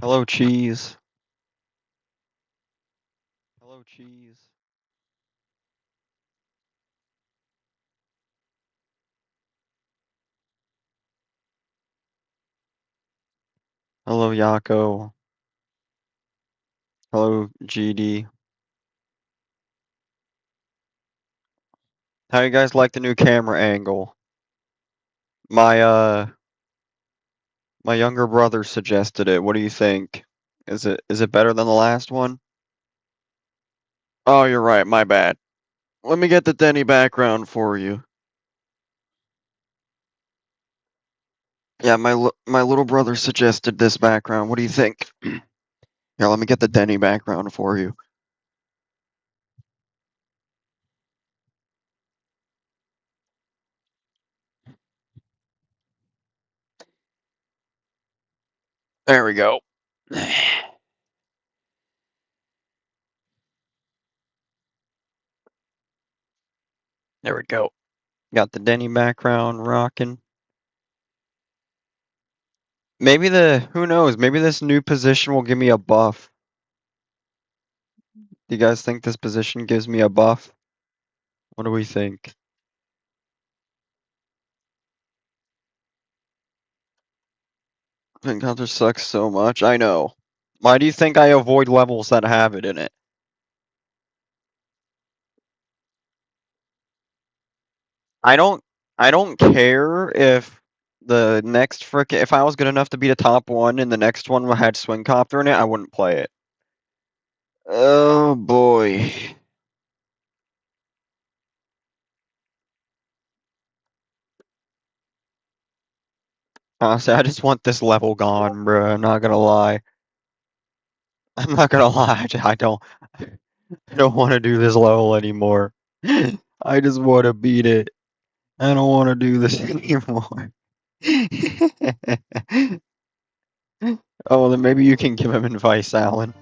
Hello, cheese. Hello, cheese. Hello, Yako. Hello, GD. How you guys like the new camera angle? My my younger brother suggested it. What do you think? Is it better than the last one? Oh, you're right. My bad. Let me get the Denny background for you. Yeah, my little brother suggested this background. What do you think? Here, let me get the Denny background for you. There we go. There we go. Got the Denny background rocking. Maybe who knows? Maybe this new position will give me a buff. Do you guys think this position gives me a buff? What do we think? Encounter sucks so much. I know. Why do you think I avoid levels that have it in it? I don't I don't care if the next if I was good enough to be the top one and the next one had Swing Copter in it, I wouldn't play it. Oh boy. Honestly, I just want this level gone, bro. I'm not gonna lie. I'm not gonna lie. I don't want to do this level anymore. I just want to beat it. I don't want to do this anymore. Oh, then maybe you can give him advice, Alan.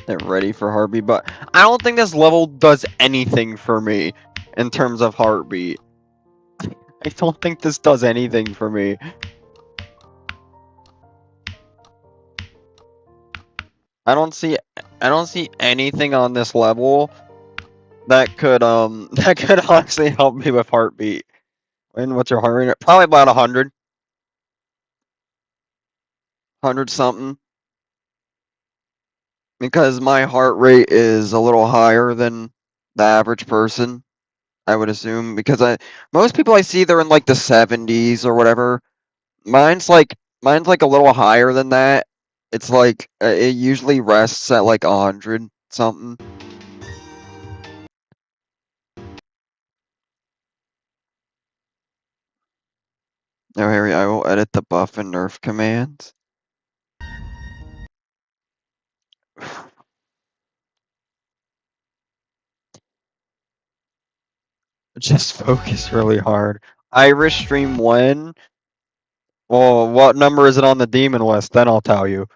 They're ready for Heartbeat, but I don't think this level does anything for me in terms of Heartbeat. I don't think this does anything for me. I don't see anything on this level that could that could honestly help me with Heartbeat. And what's your heart rate? Probably about 100. 100 something. Because my heart rate is a little higher than the average person, I would assume. Because most people I see, they're in like the 70s or whatever. Mine's like a little higher than that. It's like it usually rests at like 100 something. Now, Harry, I will edit the buff and nerf commands. Just focus really hard. Irish stream when? Well, what number is it on the demon list? Then I'll tell you.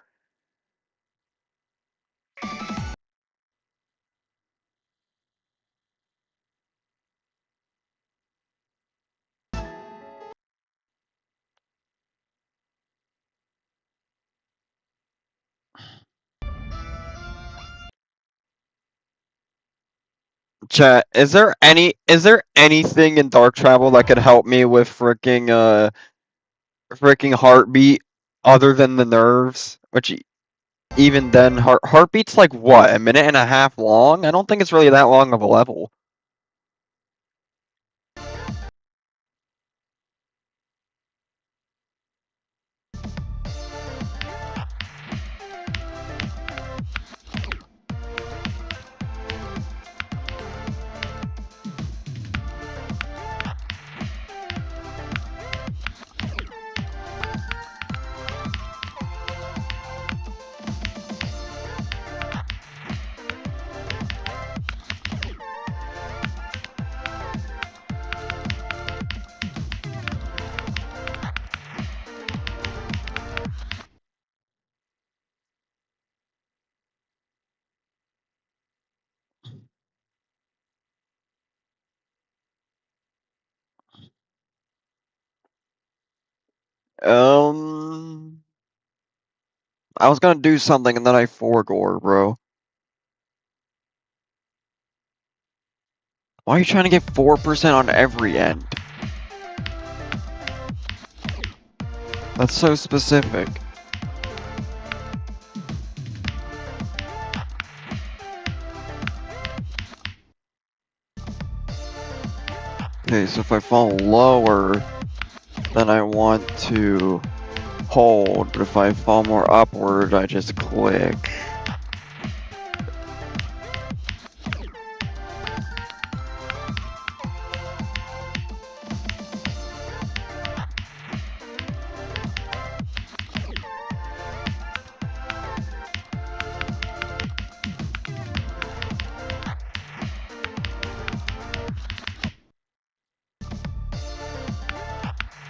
Chat, is there anything in Dark Travel that could help me with freaking Heartbeat other than the nerves? Which even then Heartbeat's like what, a minute and a half long? I don't think it's really that long of a level. I was gonna do something and then I forgot, bro. Why are you trying to get 4% on every end? That's so specific. Okay, so if I fall lower, then I want to hold, but if I fall more upward, I just click.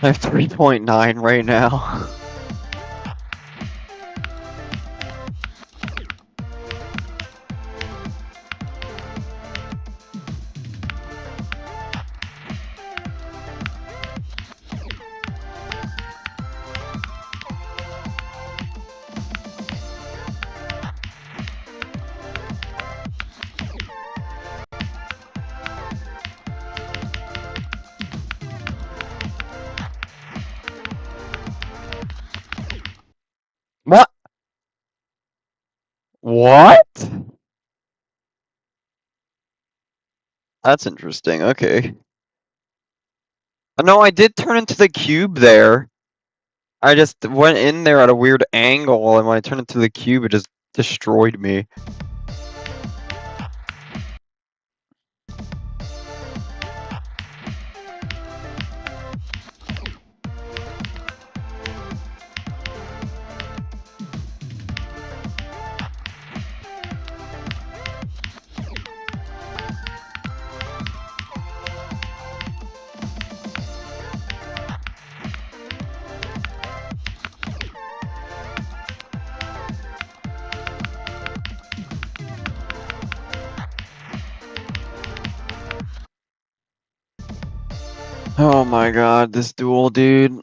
I have 3.9 right now. What? What? That's interesting, okay. No, I did turn into the cube there. I just went in there at a weird angle, and when I turned into the cube, it just destroyed me. Oh my god, this duel, dude.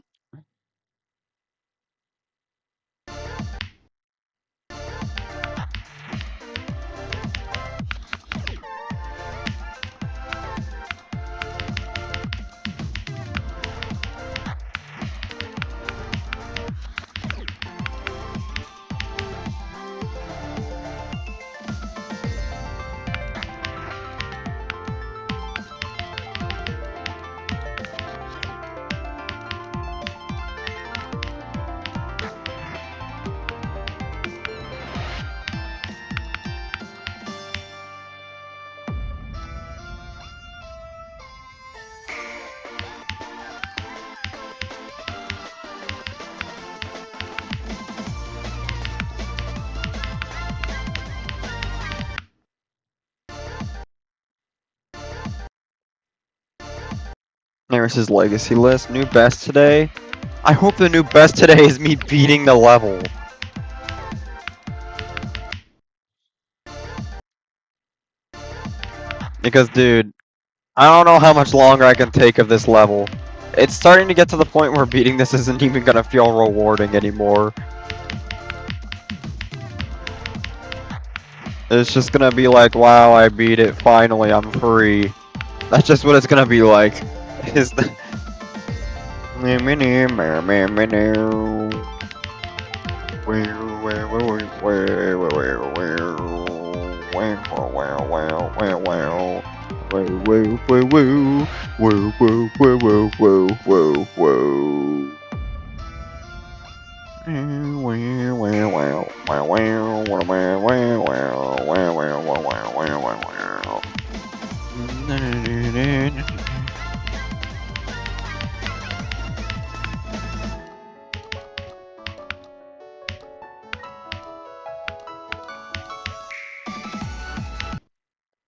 There's his legacy list. New best today. I hope the new best today is me beating the level. Because, dude, I don't know how much longer I can take of this level. It's starting to get to the point where beating this isn't even gonna feel rewarding anymore. It's just gonna be like, wow, I beat it, finally, I'm free. That's just what it's gonna be like. Is the...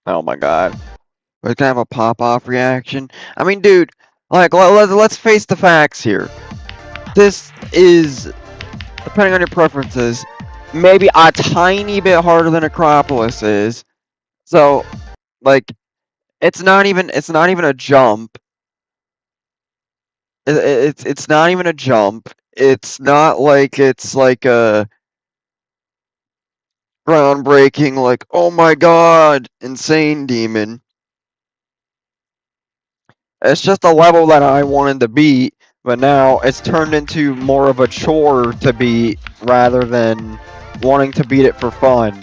Oh my god. We're gonna have a pop-off reaction. I mean, dude, like, let's face the facts here. This is, depending on your preferences, maybe a tiny bit harder than Acropolis is. So, like, it's not even a jump. It's not even a jump. It's not like it's like a groundbreaking, like, oh my god, insane demon. It's just a level that I wanted to beat, but now it's turned into more of a chore to beat rather than wanting to beat it for fun.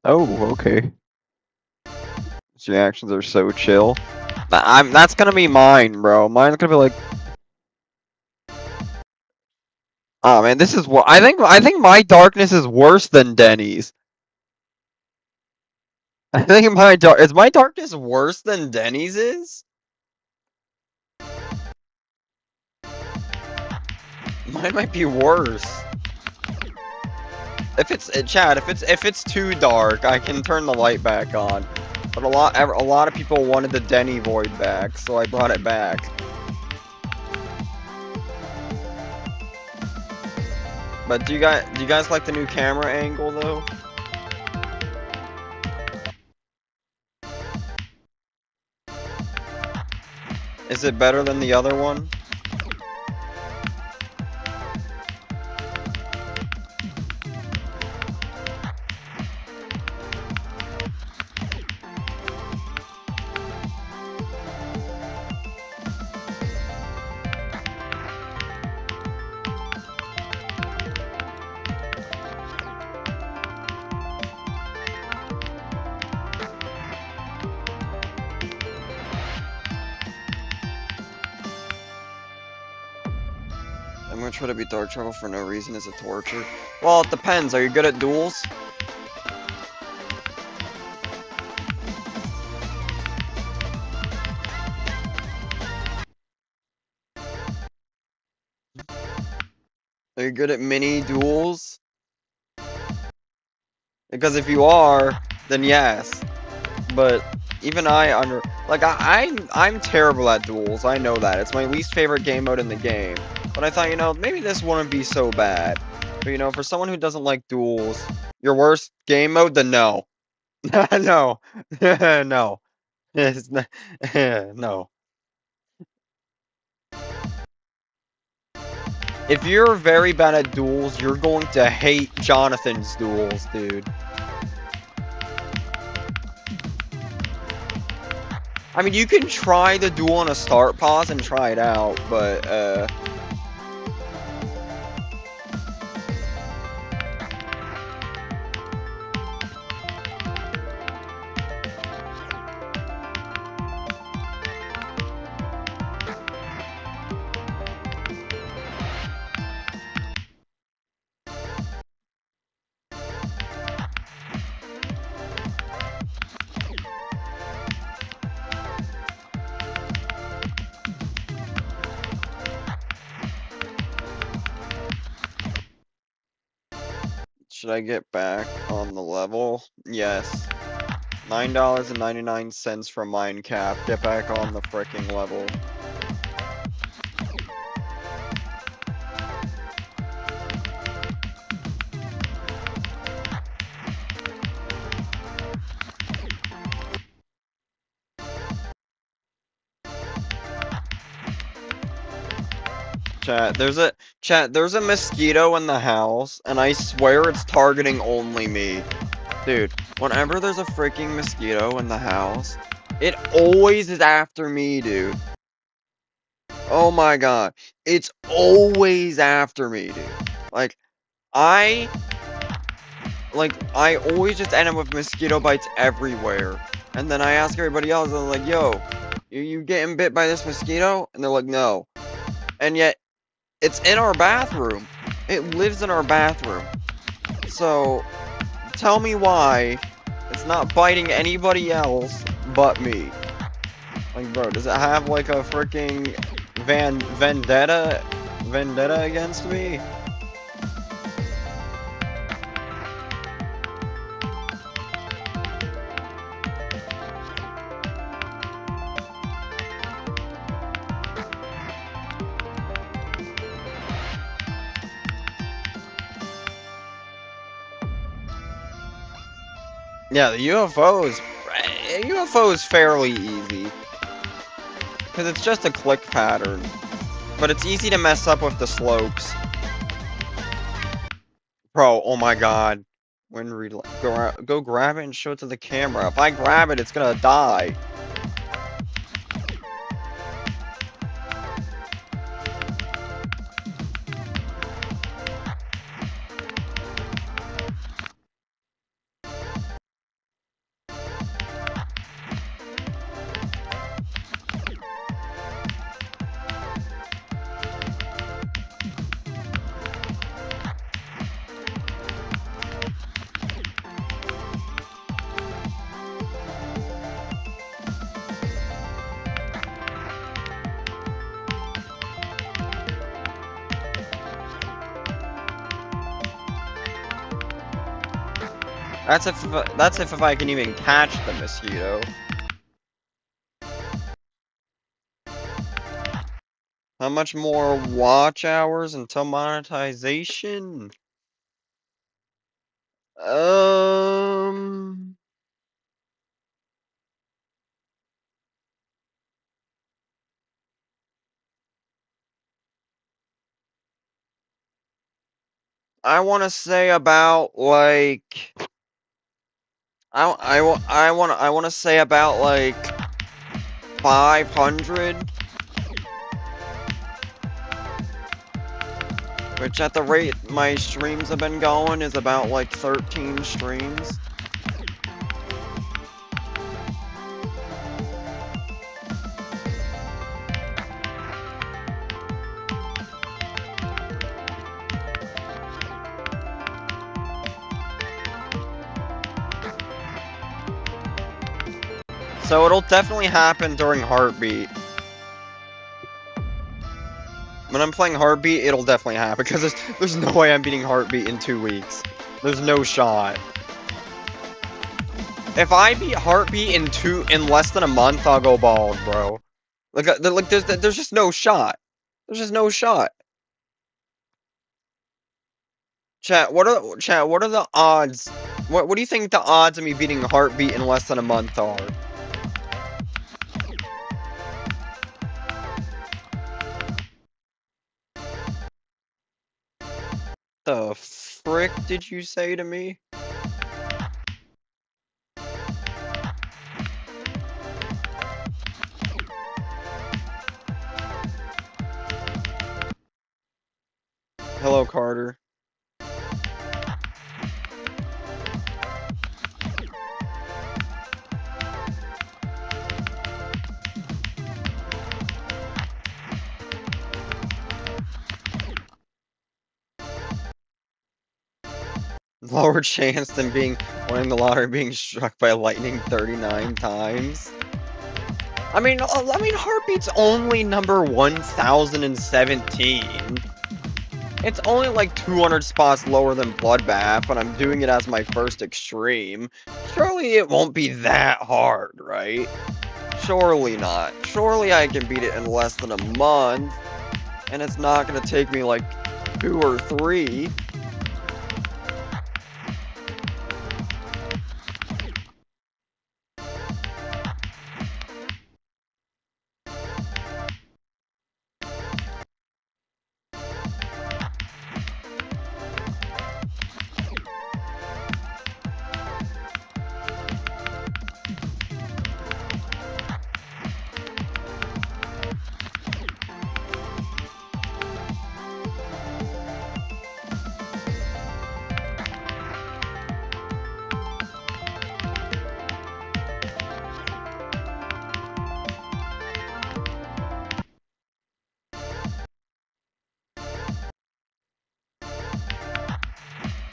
Oh, okay. His reactions are so chill. That's gonna be mine, bro. Mine's gonna be like, oh man, this is what I think my darkness is worse than Denny's. I think is my darkness worse than Denny's is? Mine might be worse. If it's Chad, if it's too dark, I can turn the light back on. But a lot of people wanted the Denny void back, so I brought it back. But do you guys like the new camera angle though? Is it better than the other one? I'm gonna try to beat Dark Trouble for no reason is a torture. Well, it depends. Are you good at duels? Are you good at mini duels? Because if you are, then yes. But even I'm terrible at duels. I know that. It's my least favorite game mode in the game. But I thought, maybe this wouldn't be so bad. But for someone who doesn't like duels, your worst game mode, then no. No. No. It's not, no. If you're very bad at duels, you're going to hate Jonathan's duels, dude. I mean, you can try the duel on a start pause and try it out, but, should I get back on the level? Yes. $9.99 from Minecap. Get back on the fricking level. Chat, there's a mosquito in the house, and I swear it's targeting only me. Dude, whenever there's a freaking mosquito in the house, it always is after me, dude. Oh my god. It's always after me, dude. I always just end up with mosquito bites everywhere. And then I ask everybody else, and I'm like, yo, you getting bit by this mosquito? And they're like, no. And yet, it's in our bathroom. It lives in our bathroom. So, tell me why it's not biting anybody else but me. Like, bro, does it have like a freaking vendetta against me? Yeah, the UFO is fairly easy. Because it's just a click pattern. But it's easy to mess up with the slopes. Bro, oh my god. When go grab it and show it to the camera. If I grab it, it's gonna die. That's if I can even catch the mosquito. How much more watch hours until monetization? Um, I want to say about like I want to say about like 500, which at the rate my streams have been going is about like 13 streams. So it'll definitely happen during Heartbeat. When I'm playing Heartbeat, it'll definitely happen, because there's no way I'm beating Heartbeat in 2 weeks. There's no shot. If I beat Heartbeat in less than a month, I'll go bald, bro. Like there's just no shot. There's just no shot. Chat, what are the odds? What do you think the odds of me beating Heartbeat in less than a month are? The frick did you say to me? Hello, Carter. Lower chance than winning the lottery being struck by lightning 39 times. I mean, Heartbeat's only number 1017. It's only like 200 spots lower than Bloodbath, but I'm doing it as my first extreme. Surely it won't be that hard, right? Surely not. Surely I can beat it in less than a month, and it's not gonna take me like 2 or 3.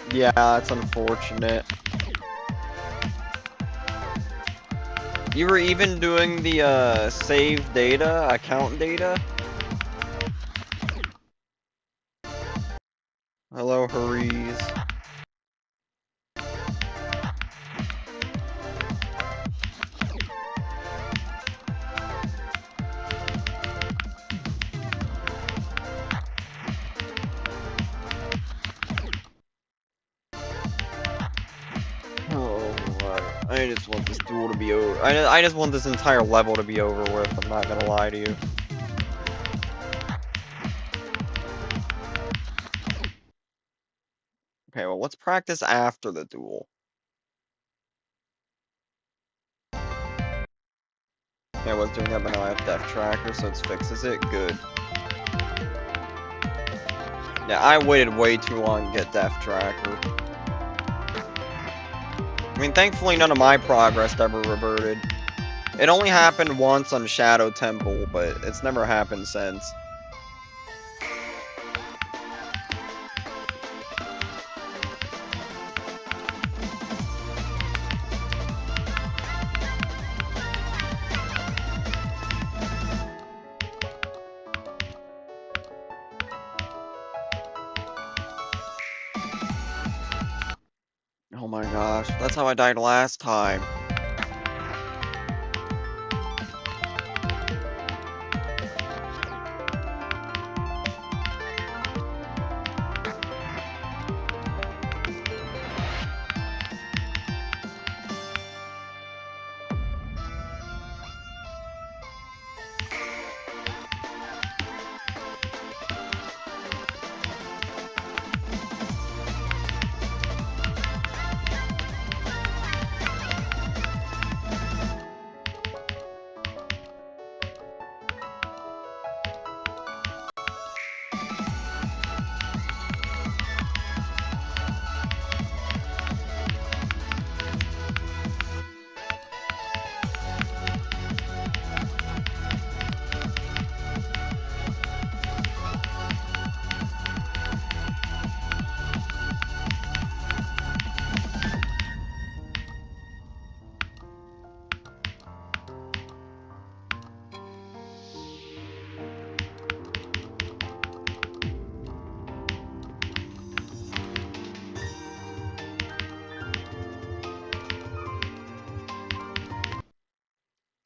Yeah, it's unfortunate. You were even doing the save data, account data? Hello, Harees. Oh, I just want this duel to be over. I just want this entire level to be over with, I'm not gonna lie to you. Okay, well, let's practice after the duel. Okay, I was doing that, but now I have Death Tracker, so it fixes it. Good. Yeah, I waited way too long to get Death Tracker. I mean, thankfully none of my progress ever reverted. It only happened once on Shadow Temple, but it's never happened since. Oh my gosh, that's how I died last time.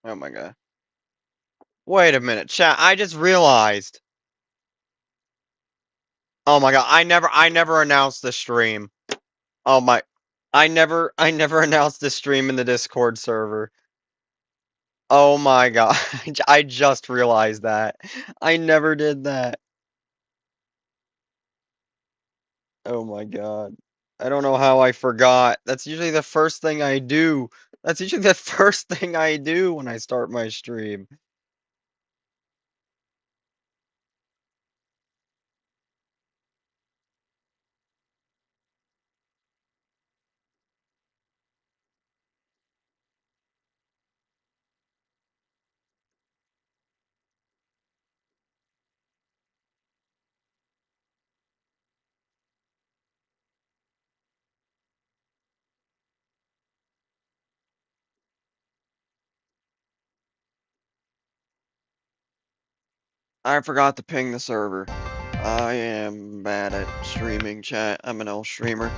Oh my god. Wait a minute, chat, I just realized. Oh my god, I never announced the stream. Oh my, I never announced the stream in the Discord server. Oh my god, I just realized that. I never did that. Oh my god. I don't know how I forgot. That's usually the first thing I do. That's usually the first thing I do when I start my stream. I forgot to ping the server. I am bad at streaming, chat. I'm an old streamer.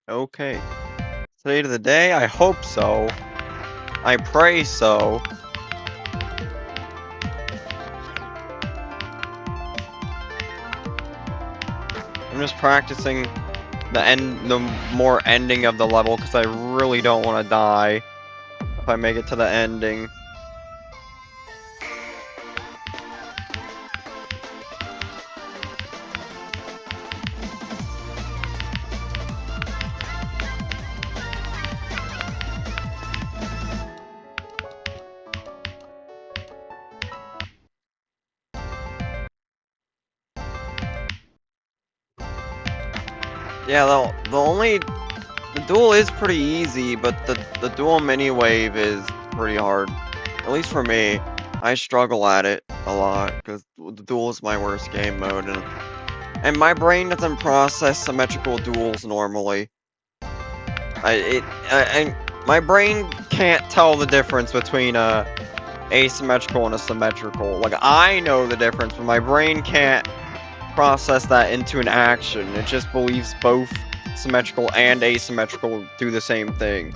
Okay. Today to the day? I hope so. I pray so. I'm just practicing the more ending of the level because I really don't want to die if I make it to the ending. Yeah, the duel is pretty easy, but the dual mini wave is pretty hard. At least for me, I struggle at it a lot because the duel is my worst game mode, and my brain doesn't process symmetrical duels normally. My brain can't tell the difference between a asymmetrical and a symmetrical. Like I know the difference, but my brain can't process that into an action. It just believes both symmetrical and asymmetrical do the same thing.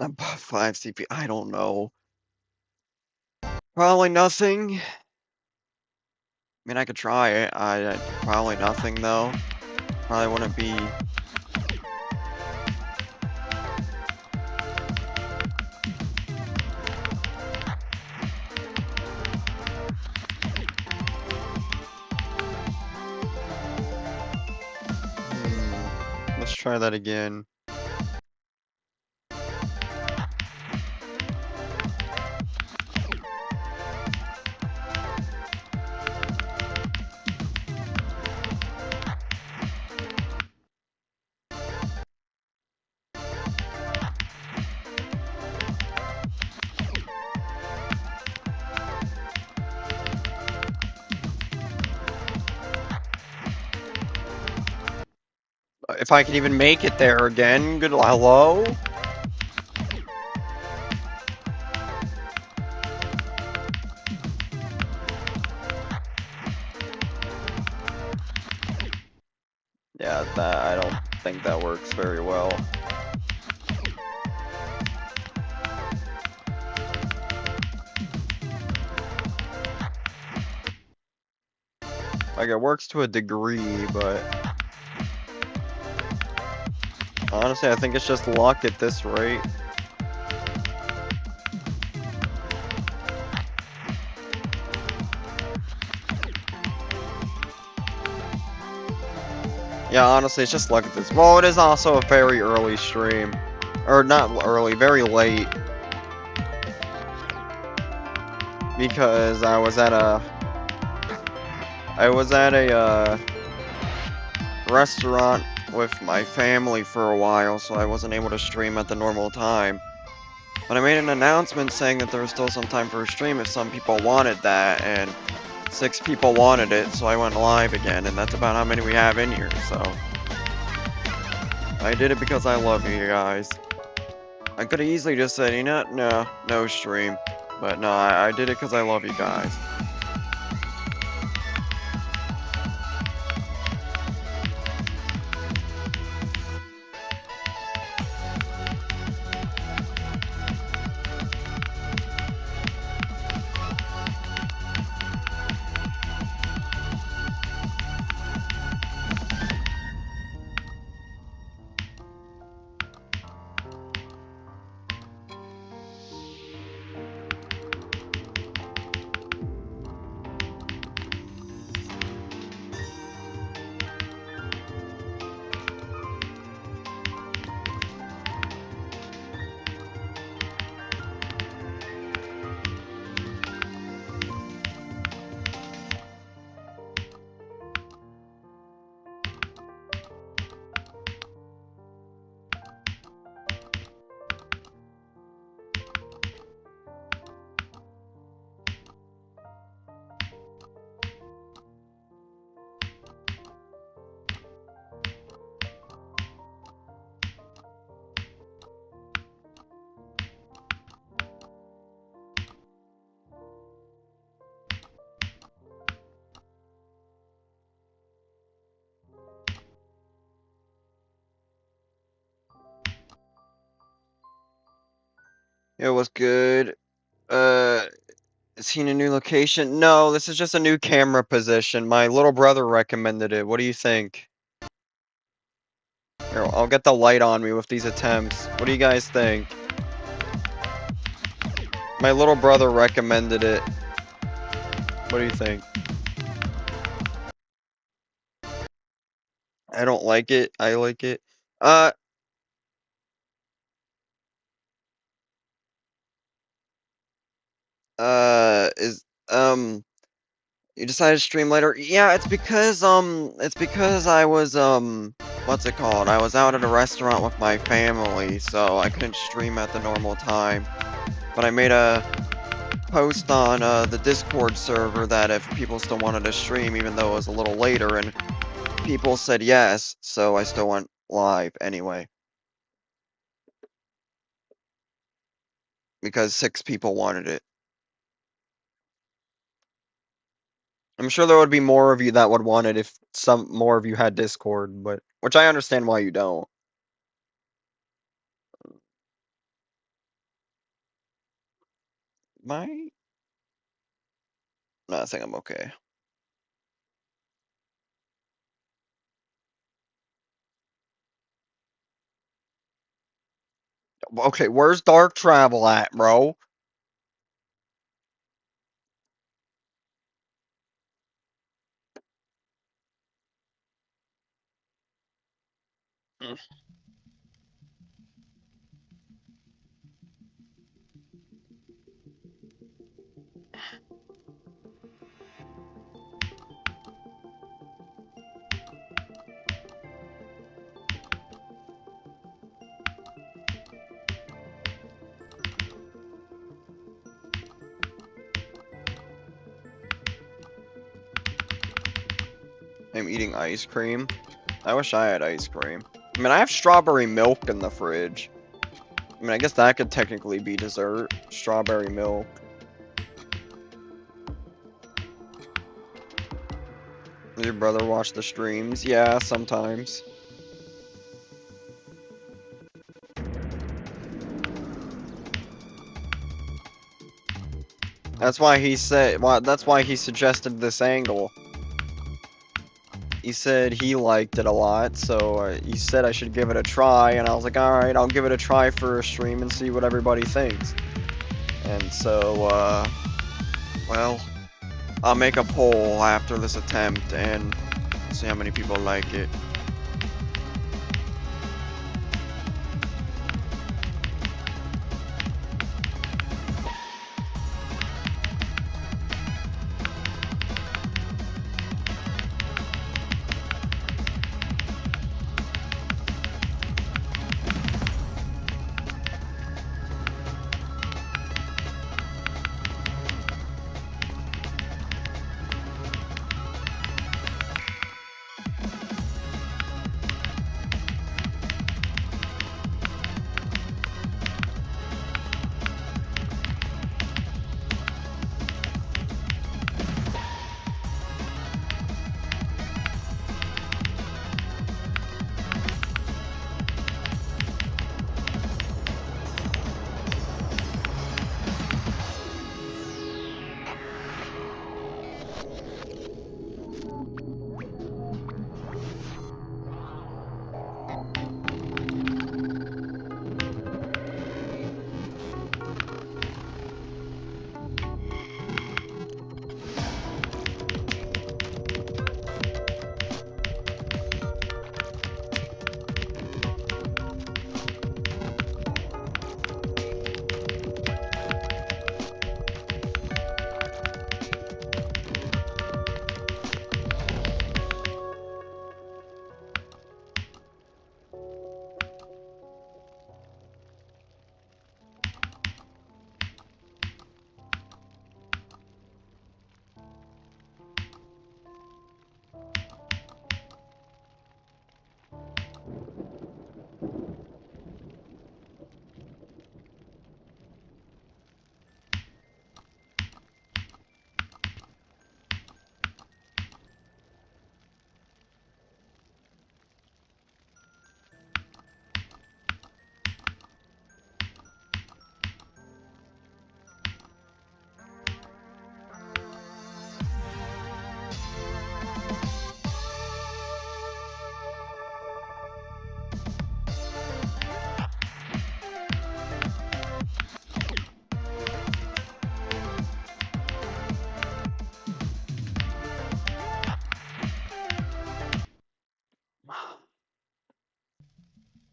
Above 5 CP, I don't know. Probably nothing. I mean, I could try it. Probably nothing though. Probably wouldn't be. Let's try that again. If I can even make it there again. Good. Hello? Yeah, I don't think that works very well. Like, it works to a degree, but honestly, I think it's just luck at this rate. Yeah, honestly, it's just luck at this. Well, it is also a very early stream. Or not early, very late. Because I was at a restaurant with my family for a while, so I wasn't able to stream at the normal time. But I made an announcement saying that there was still some time for a stream if some people wanted that, and 6 people wanted it, so I went live again, and that's about how many we have in here, so. I did it because I love you guys. I could have easily just said, you know, no stream. But no, I did it because I love you guys. It was good. Is he in a new location? No, this is just a new camera position. My little brother recommended it. What do you think? Here, I'll get the light on me with these attempts. What do you guys think? My little brother recommended it. What do you think? I don't like it. I like it. Is, you decided to stream later? Yeah, it's because I was, what's it called? I was out at a restaurant with my family, so I couldn't stream at the normal time. But I made a post on, the Discord server that if people still wanted to stream, even though it was a little later, and people said yes, so I still went live anyway. Because 6 people wanted it. I'm sure there would be more of you that would want it if some more of you had Discord, but which I understand why you don't. My No, I think I'm okay. Okay, where's Dark Travel at, bro? I'm eating ice cream. I wish I had ice cream. I mean, I have strawberry milk in the fridge. I mean, I guess that could technically be dessert. Strawberry milk. Does your brother watch the streams? Yeah, sometimes. That's why he said. Well, that's why he suggested this angle. He said he liked it a lot, so he said I should give it a try, and I was like, alright, I'll give it a try for a stream and see what everybody thinks. And so, well, I'll make a poll after this attempt and see how many people like it.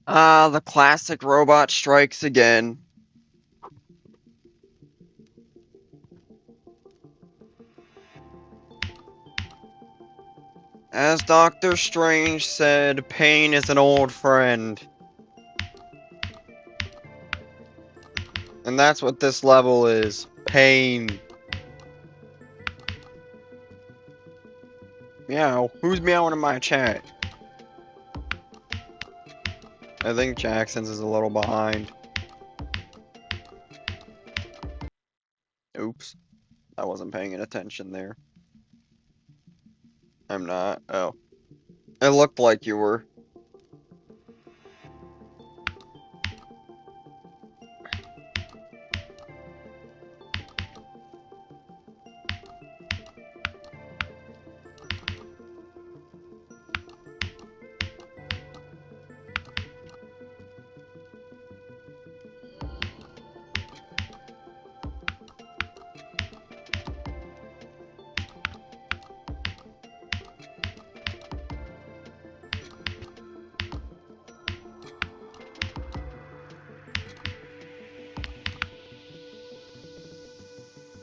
Ah, the classic robot strikes again. As Doctor Strange said, pain is an old friend. And that's what this level is. Pain. Meow. Who's meowing in my chat? I think Jackson's is a little behind. Oops. I wasn't paying attention there. I'm not. Oh. It looked like you were.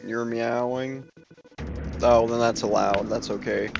You're meowing? Oh, then that's allowed. That's okay.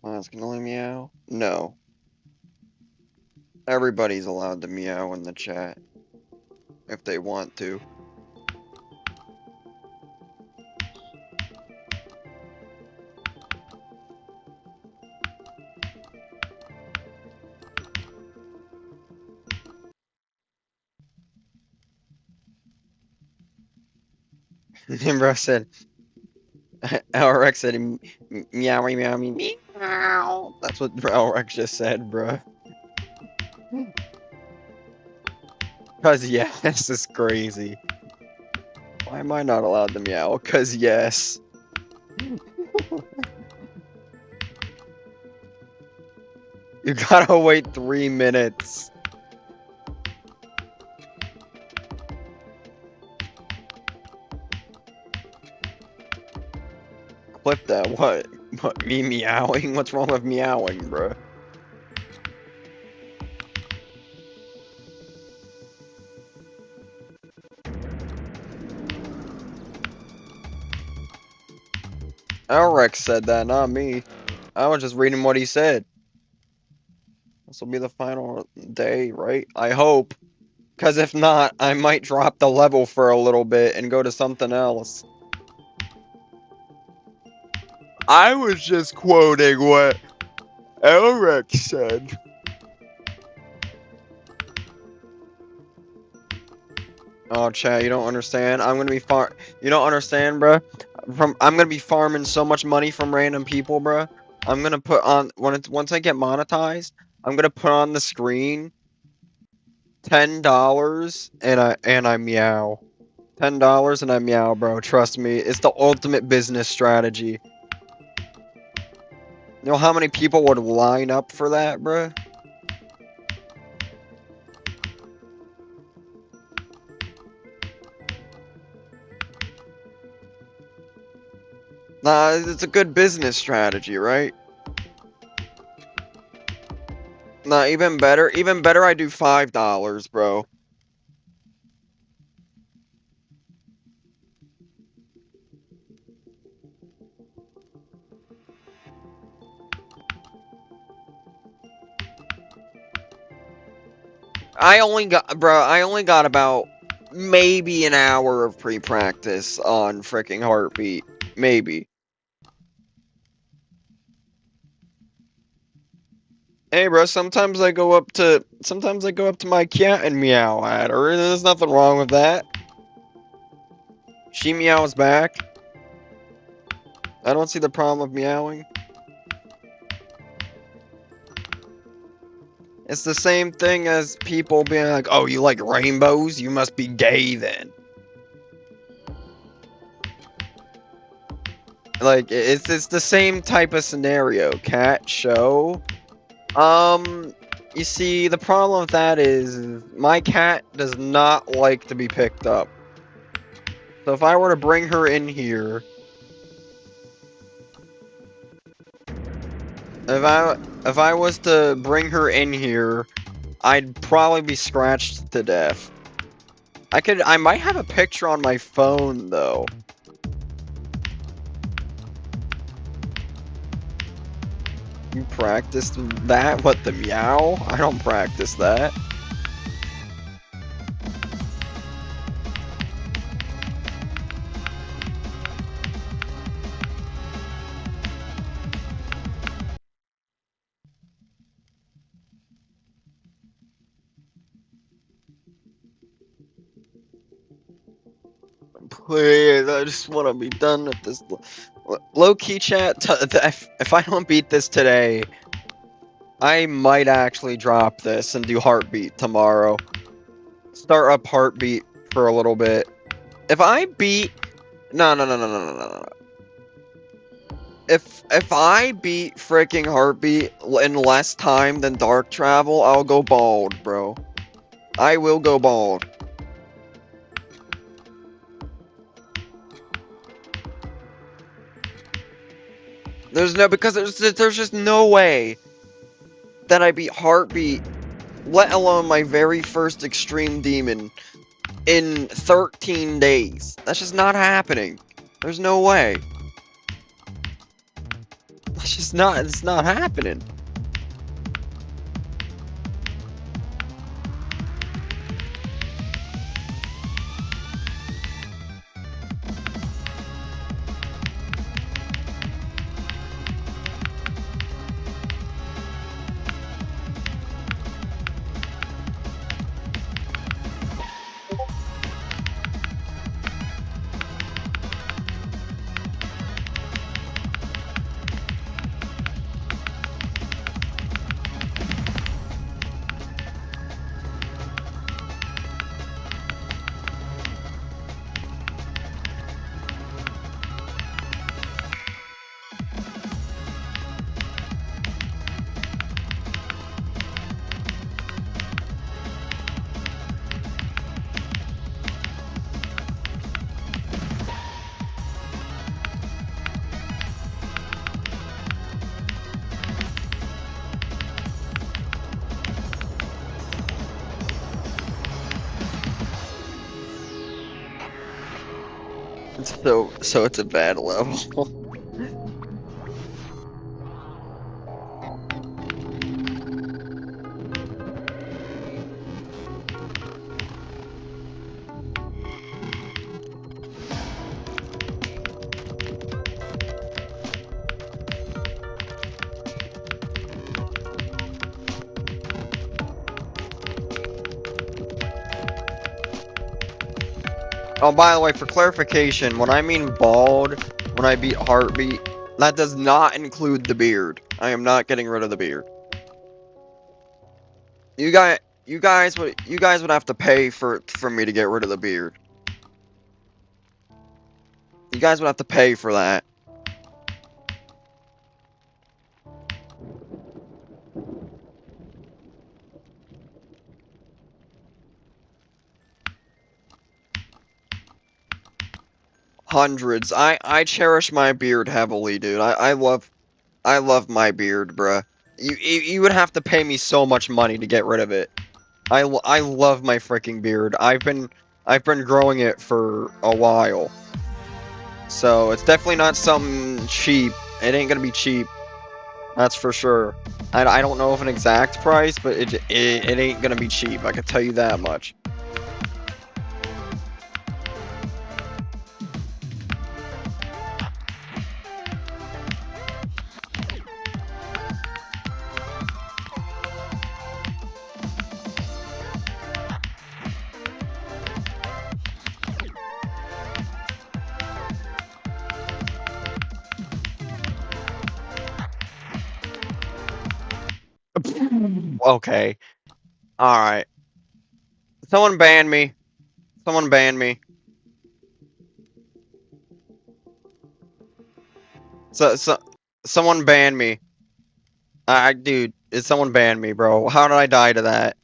That's gonna let meow? No. Everybody's allowed to meow in the chat. If they want to. Nimbro said, Elrex said, meowy meowy meow. That's what Elrex just said, bruh. Cause yes, this is crazy. Why am I not allowed to meow? Cause yes. You gotta wait 3 minutes. Clip that. What? What? Me meowing? What's wrong with meowing, bruh? Elrex said that, not me. I was just reading what he said. This will be the final day, right? I hope. Because if not, I might drop the level for a little bit and go to something else. I was just quoting what Elric said. Oh, Chad, you don't understand. I'm gonna be You don't understand, bruh. I'm gonna be farming so much money from random people, bruh. I'm gonna put on once I get monetized. I'm gonna put on the screen $10 and I meow. $10 and I meow, bro. Trust me, it's the ultimate business strategy. You know how many people would line up for that, bruh? Nah, it's a good business strategy, right? Nah, even better. Even better, I do $5, bro. I only got about maybe an hour of pre-practice on freaking Heartbeat. Maybe. Hey, bro, sometimes I go up to my cat and meow at her, and there's nothing wrong with that. She meows back. I don't see the problem of meowing. It's the same thing as people being like, "Oh, you like rainbows? You must be gay then." Like, it's the same type of scenario. Cat show. You see, the problem with that is my cat does not like to be picked up. So if I were to bring her in here, if I was to bring her in here, I'd probably be scratched to death. I might have a picture on my phone though. You practiced that? What, the meow? I don't practice that. Please, I just want to be done with this. Low-key chat, if I don't beat this today, I might actually drop this and do Heartbeat tomorrow. Start up Heartbeat for a little bit. If I beat... No. If I beat freaking Heartbeat in less time than Dark Travel, I'll go bald, bro. I will go bald. Because there's just no way that I beat Heartbeat, let alone my very first Extreme Demon, in 13 days. That's just not happening. There's no way. It's not happening. So it's a bad level. Oh, by the way, for clarification, when I mean bald, when I beat Heartbeat, that does not include the beard. I am not getting rid of the beard. You guys would have to pay for me to get rid of the beard. You guys would have to pay for that. Hundreds. I cherish my beard heavily, dude. I love my beard, bruh. You would have to pay me so much money to get rid of it. I love my freaking beard. I've been growing it for a while. So it's definitely not something cheap. It ain't gonna be cheap. That's for sure. I don't know of an exact price, but it ain't gonna be cheap. I can tell you that much. Okay. Alright. Someone ban me. Someone ban me. Someone ban me. Dude, someone ban me, bro. How did I die to that?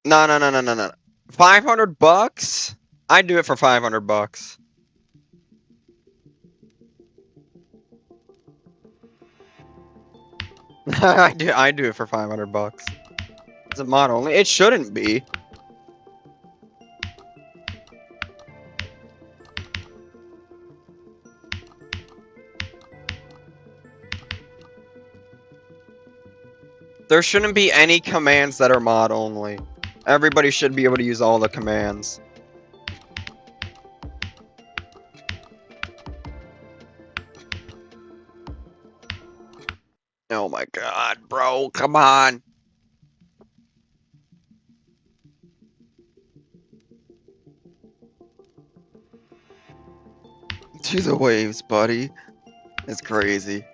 No, no, no, no, no, no. 500 bucks? I'd do it for 500 bucks. I do it for 500 bucks. It's a mod only. It shouldn't be. There shouldn't be any commands that are mod only. Everybody should be able to use all the commands. Oh my god, bro, come on. To the waves, buddy. It's crazy.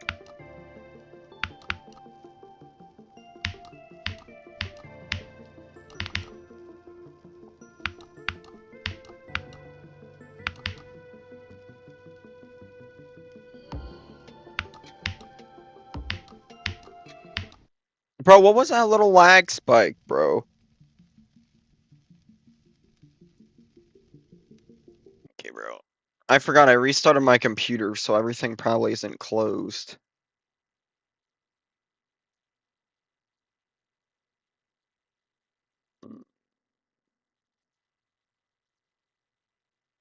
Bro, what was that little lag spike, bro? Okay, bro. I forgot I restarted my computer, so everything probably isn't closed.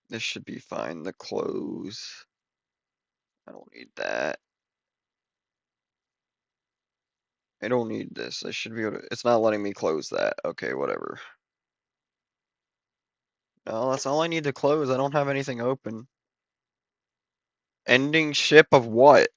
This should be fine. The close. I don't need that. I don't need this. I should be able to. It's not letting me close that. Okay, whatever. No, that's all I need to close. I don't have anything open. Ending ship of what?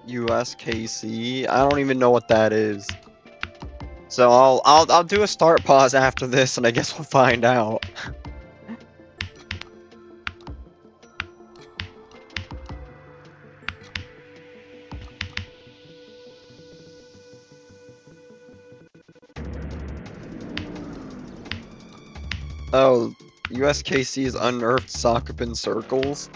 USKC? I don't even know what that is. So I'll do a start pause after this, and I guess we'll find out. Oh, USKC's unearthed Sokopan circles.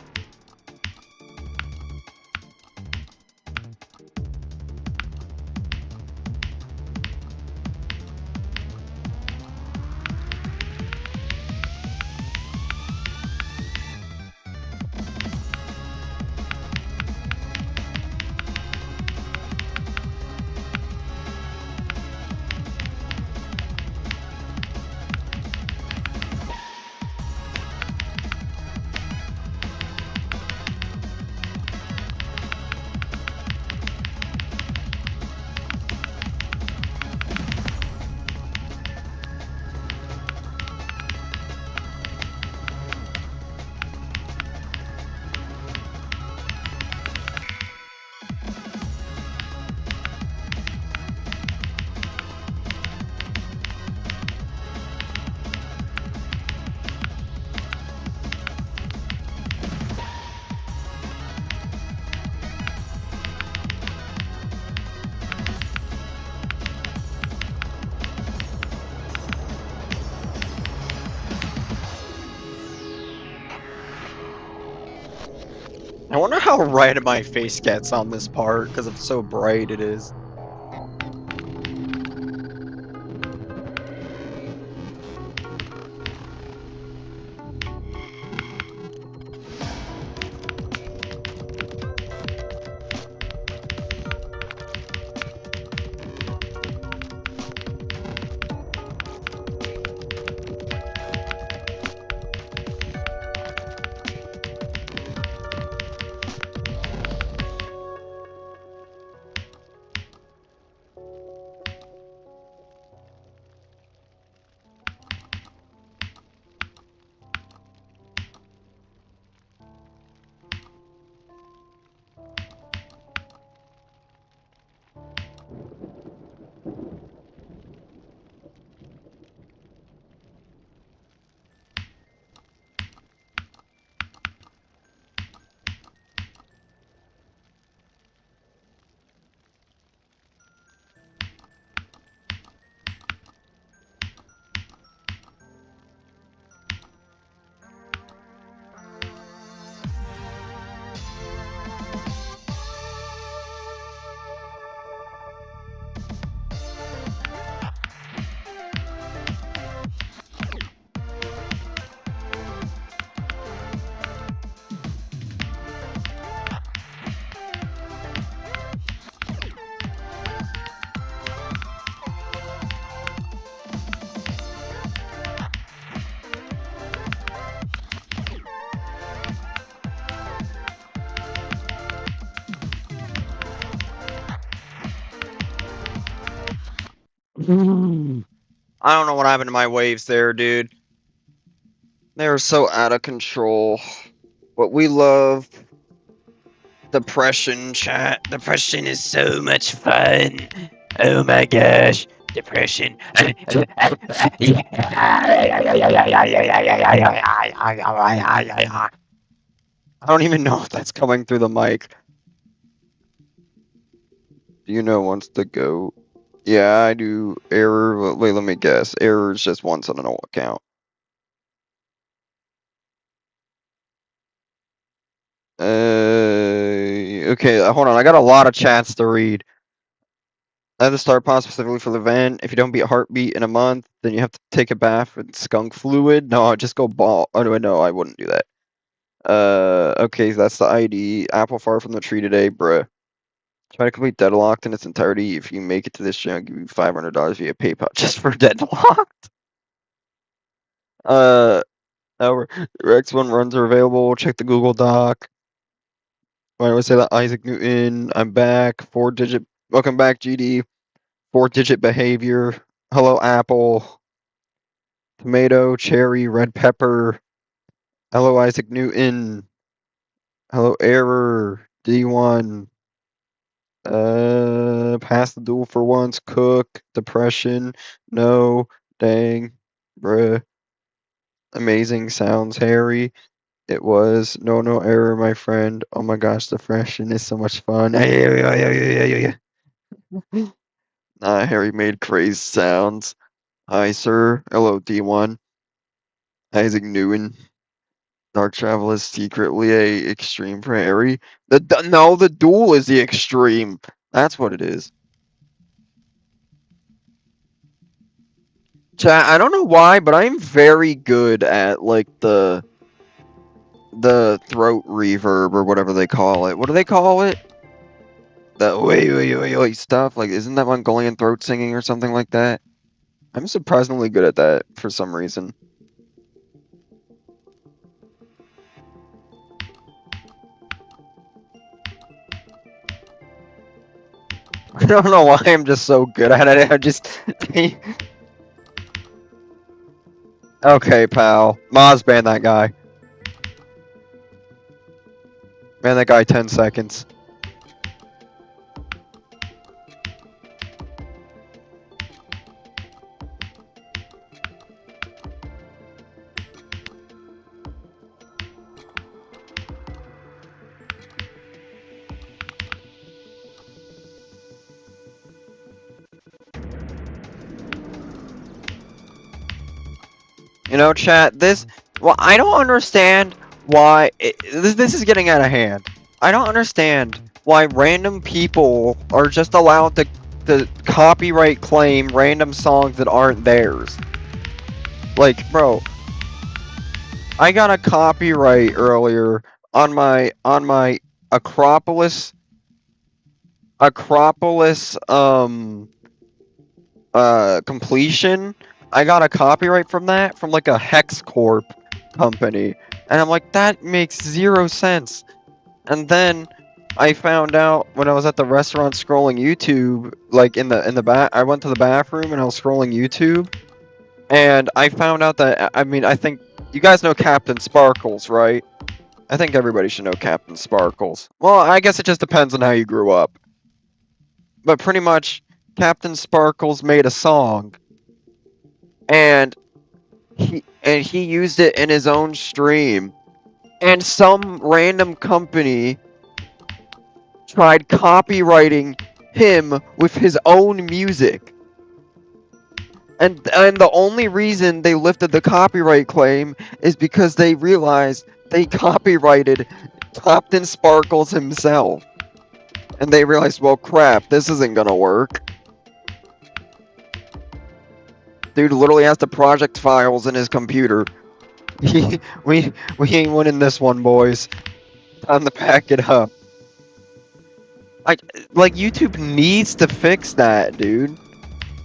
I wonder how red my face gets on this part, because of so bright it is. I don't know what happened to my waves there, dude. They were so out of control. What we love. Depression, chat. Depression is so much fun. Oh my gosh. Depression. I don't even know if that's coming through the mic. Do you know once to go? Yeah, I do. Error. Wait, let me guess. Error is just once on an old account. Okay, hold on. I got a lot of chats to read. I have to start pod specifically for the event. If you don't beat Heartbeat in a month, then you have to take a bath with skunk fluid. No, just go ball. Oh no, I wouldn't do that. Okay, that's the ID. Apple far from the tree today, bruh. Try to complete Deadlocked in its entirety. If you make it to this channel, I'll give you $500 via PayPal just for Deadlocked. Our Rex one runs are available. Check the Google Doc. Why do I say that? Isaac Newton. I'm back. 4-digit. Welcome back, GD. 4-digit behavior. Hello, Apple. Tomato, cherry, red pepper. Hello, Isaac Newton. Hello, error. D1. Pass the duel for once. Cook. Depression. No. Dang. Bruh. Amazing sounds, Harry. It was. No error, my friend. Oh my gosh, depression is so much fun. Harry made crazy sounds. Hi, sir. Hello, D1. Isaac Newton. Dark Travel is secretly a extreme for Harry. No, the duel is the extreme. That's what it is. Chat, I don't know why, but I'm very good at like the throat reverb or whatever they call it. What do they call it? The wait stuff. Like, isn't that Mongolian throat singing or something like that? I'm surprisingly good at that for some reason. I don't know why I'm just so good at it. I just. Okay, pal. Maz, ban that guy. Ban that guy 10 seconds. You know, chat, well, I don't understand why this is getting out of hand. I don't understand why random people are just allowed to copyright claim random songs that aren't theirs. Like, bro, I got a copyright earlier on my Acropolis Acropolis completion. I got a copyright from that from like a Hex Corp company. And I'm like, that makes 0 sense. And then I found out when I was at the restaurant scrolling YouTube, like in the back, I went to the bathroom and I was scrolling YouTube, and I found out that I mean I think you guys know Captain Sparkles, right? I think everybody should know Captain Sparkles. Well, I guess it just depends on how you grew up. But pretty much, Captain Sparkles made a song, and he used it in his own stream, and some random company tried copywriting him with his own music. And the only reason they lifted the copyright claim is because they realized they copyrighted Captain Sparkles himself. And they realized, well, crap, this isn't gonna work. Dude literally has the project files in his computer. we ain't winning this one, boys. Time to pack it up. Like YouTube needs to fix that, dude.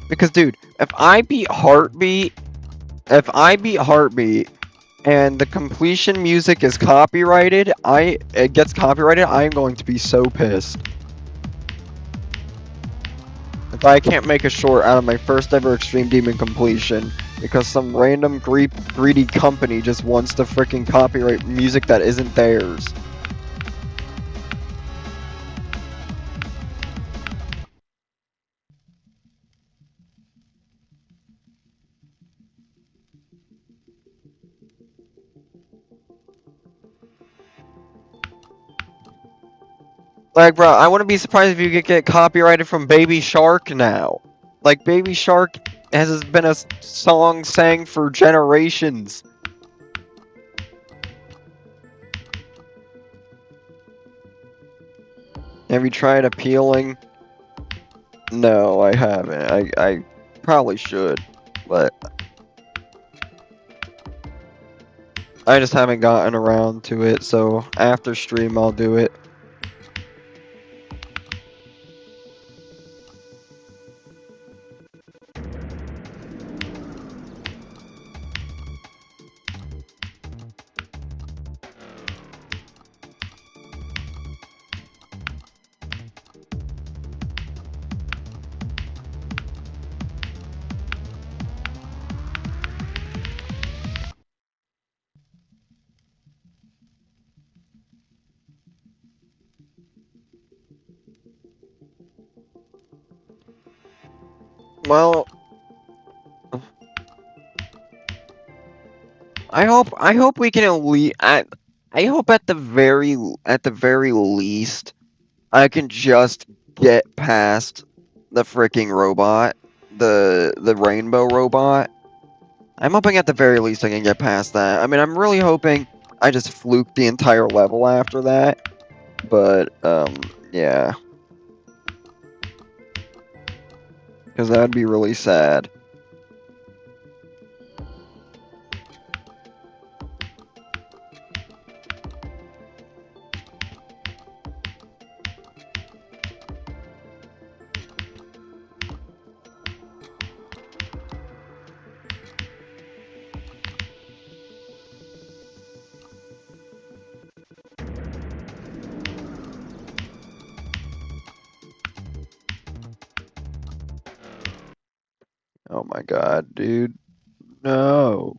Because, dude, if I beat Heartbeat, and the completion music is copyrighted, it gets copyrighted, I am going to be so pissed. If I can't make a short out of my first ever Extreme Demon completion because some random greedy company just wants to freaking copyright music that isn't theirs. Like, bro, I wouldn't be surprised if you could get copyrighted from Baby Shark now. Like, Baby Shark has been a song sang for generations. Have you tried appealing? No, I haven't. I probably should, but I just haven't gotten around to it, so after stream I'll do it. Well, I hope we can I hope at the very least I can just get past the freaking robot, the rainbow robot. I'm hoping at the very least I can get past that. I mean, I'm really hoping I just fluke the entire level after that. But yeah, because that would be really sad. Oh my god, dude. No.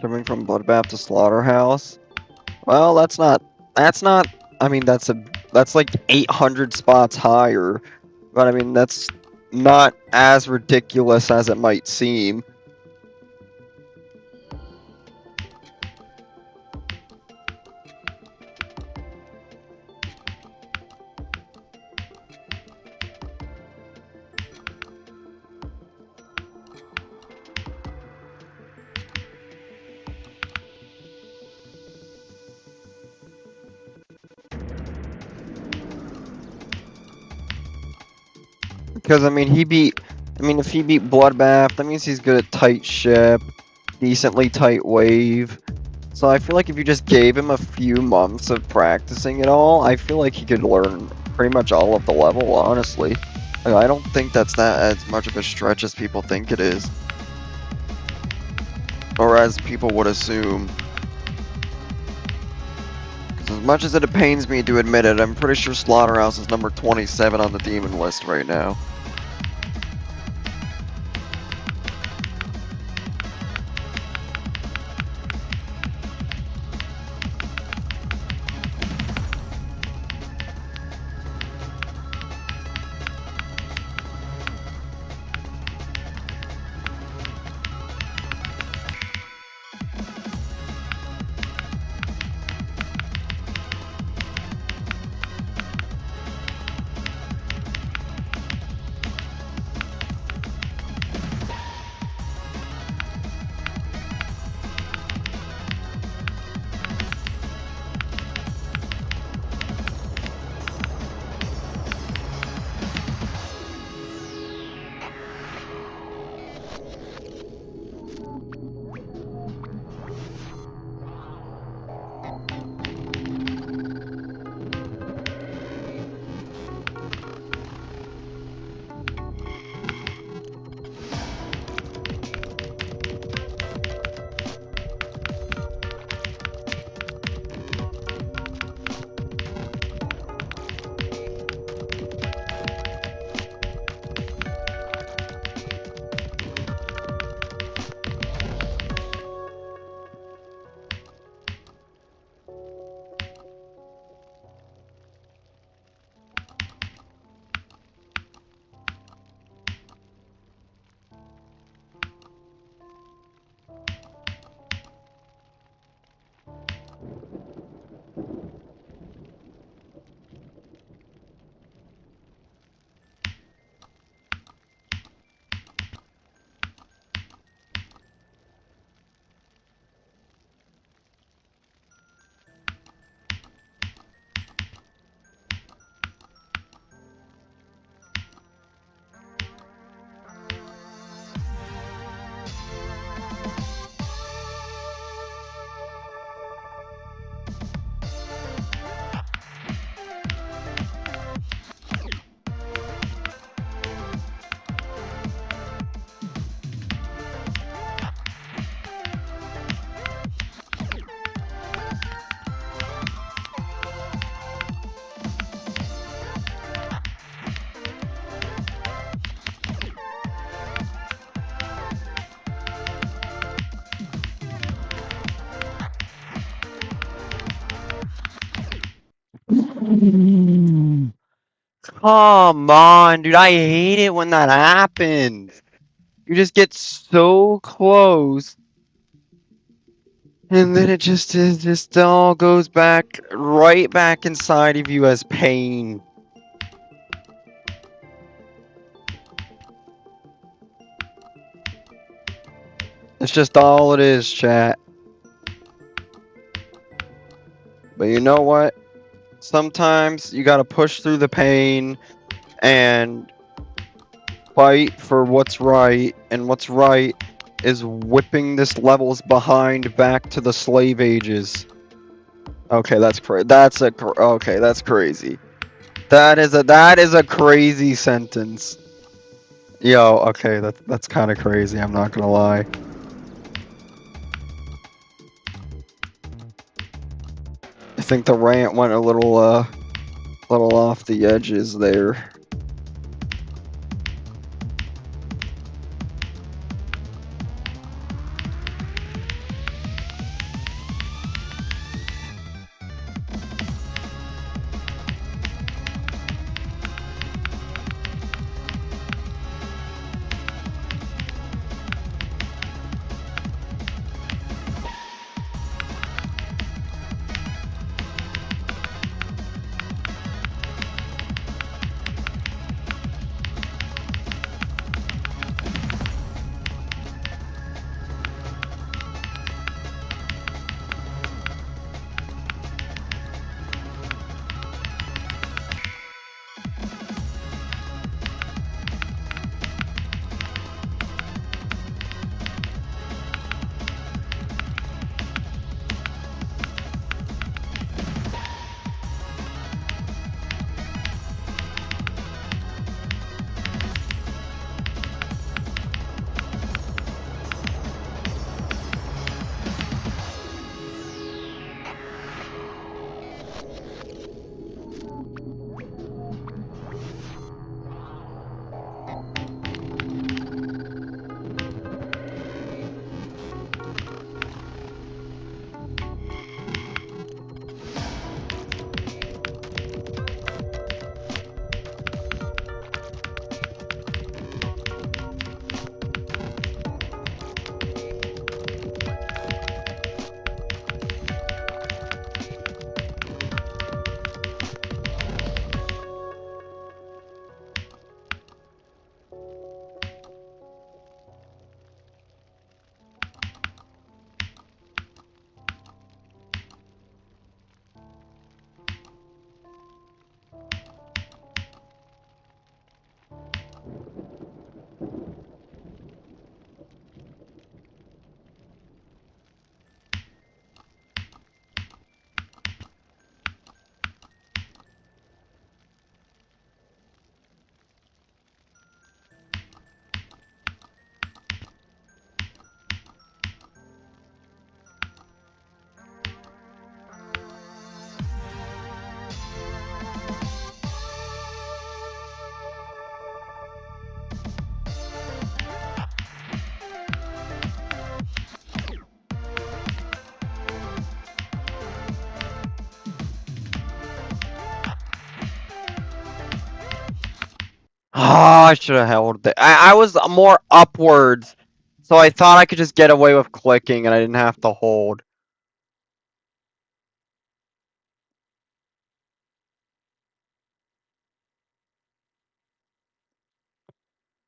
Coming from Bloodbath to Slaughterhouse? Well, that's not, I mean, that's like 800 spots higher. But I mean, that's not as ridiculous as it might seem. Because, I mean, if he beat Bloodbath, that means he's good at tight ship, decently tight wave. So I feel like if you just gave him a few months of practicing it all, I feel like he could learn pretty much all of the level, honestly. Like, I don't think that's that as much of a stretch as people think it is. Or as people would assume. Because as much as it pains me to admit it, I'm pretty sure Slaughterhouse is number 27 on the demon list right now. Come on, dude. I hate it when that happens. You just get so close. And then it just all goes back, right back inside of you as pain. It's just all it is, chat. But you know what? Sometimes you gotta push through the pain and fight for what's right, and what's right is whipping this level's behind back to the slave ages. Okay, that's crazy. Okay, that's crazy. That is a crazy sentence. Yo, okay, that's kind of crazy. I'm not gonna lie. I think the rant went a little off the edges there. Oh, I should have held it. I was more upwards, so I thought I could just get away with clicking and I didn't have to hold.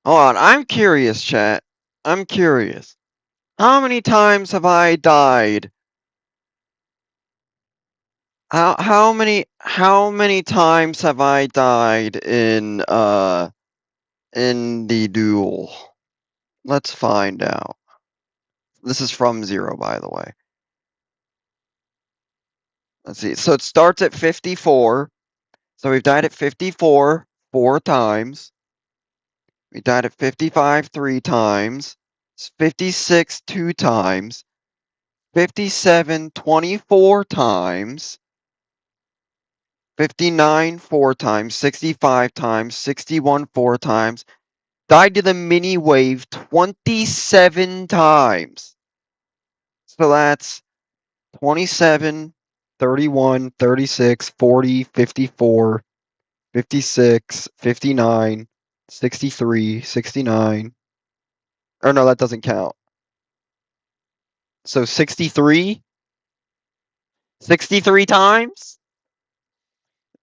Hold on, I'm curious, chat. I'm curious. How many times have I died? How many times have I died in the duel? Let's find out. This is from 0, by the way. Let's see. So it starts at 54. So we've died at 54 4 times. We died at 55 3 times. 56 2 times. 57 24 times. 59 4 times. 65 times. 61 4 times. Died to the mini wave 27 times. So that's 27, 31, 36, 40, 54, 56, 59, 63, 69. Or no, that doesn't count. So 63? 63 times?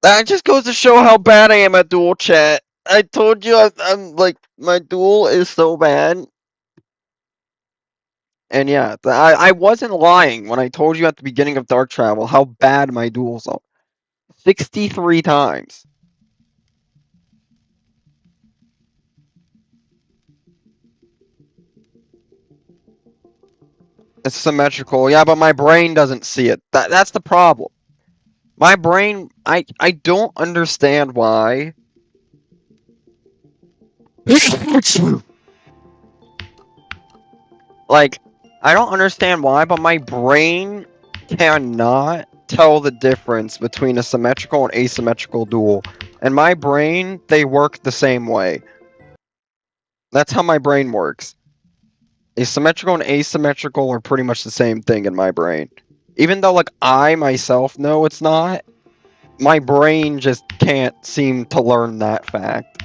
That just goes to show how bad I am at duel chat. I told you I'm like, my duel is so bad. And yeah, I wasn't lying when I told you at the beginning of Dark Travel how bad my duels are. 63 times. It's symmetrical. Yeah, but my brain doesn't see it. That's the problem. My brain, I don't understand why. Like, I don't understand why, but my brain cannot tell the difference between a symmetrical and asymmetrical duel. And my brain, they work the same way. That's how my brain works. Asymmetrical and asymmetrical are pretty much the same thing in my brain. Even though, like, I myself know it's not, my brain just can't seem to learn that fact.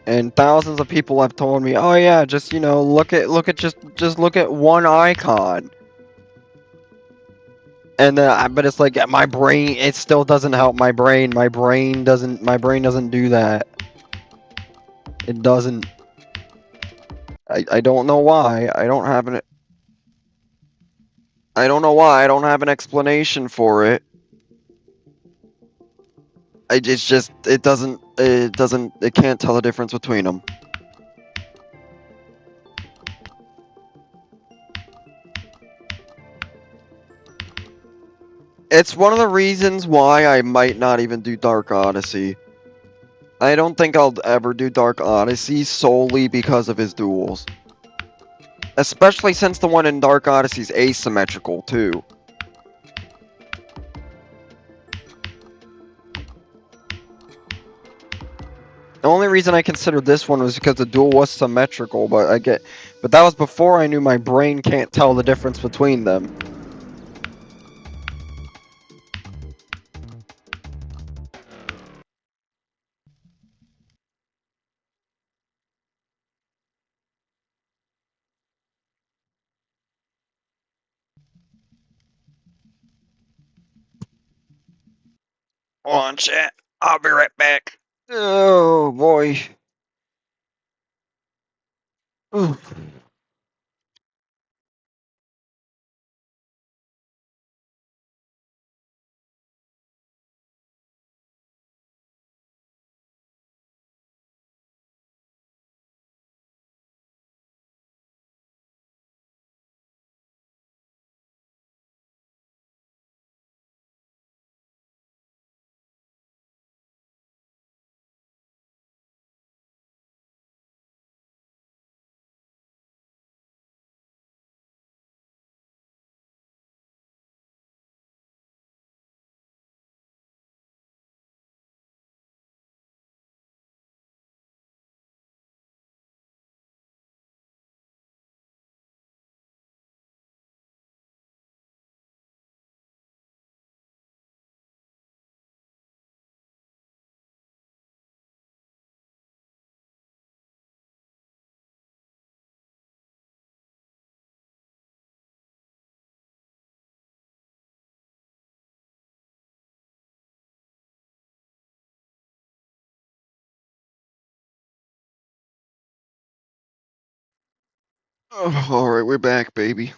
And thousands of people have told me, "Oh yeah, just look at just look at one icon." And then, but it's like my brain, it still doesn't help my brain. My brain doesn't do that. It doesn't. I don't know why. I don't know why. I don't have an explanation for it. It's just it can't tell the difference between them. It's one of the reasons why I might not even do Dark Odyssey. I don't think I'll ever do Dark Odyssey solely because of his duels. Especially since the one in Dark Odyssey is asymmetrical too. The only reason I considered this one was because the duel was symmetrical, but that was before I knew my brain can't tell the difference between them. Hold on, chat. I'll be right back. Oh boy. Oh, alright, we're back, baby.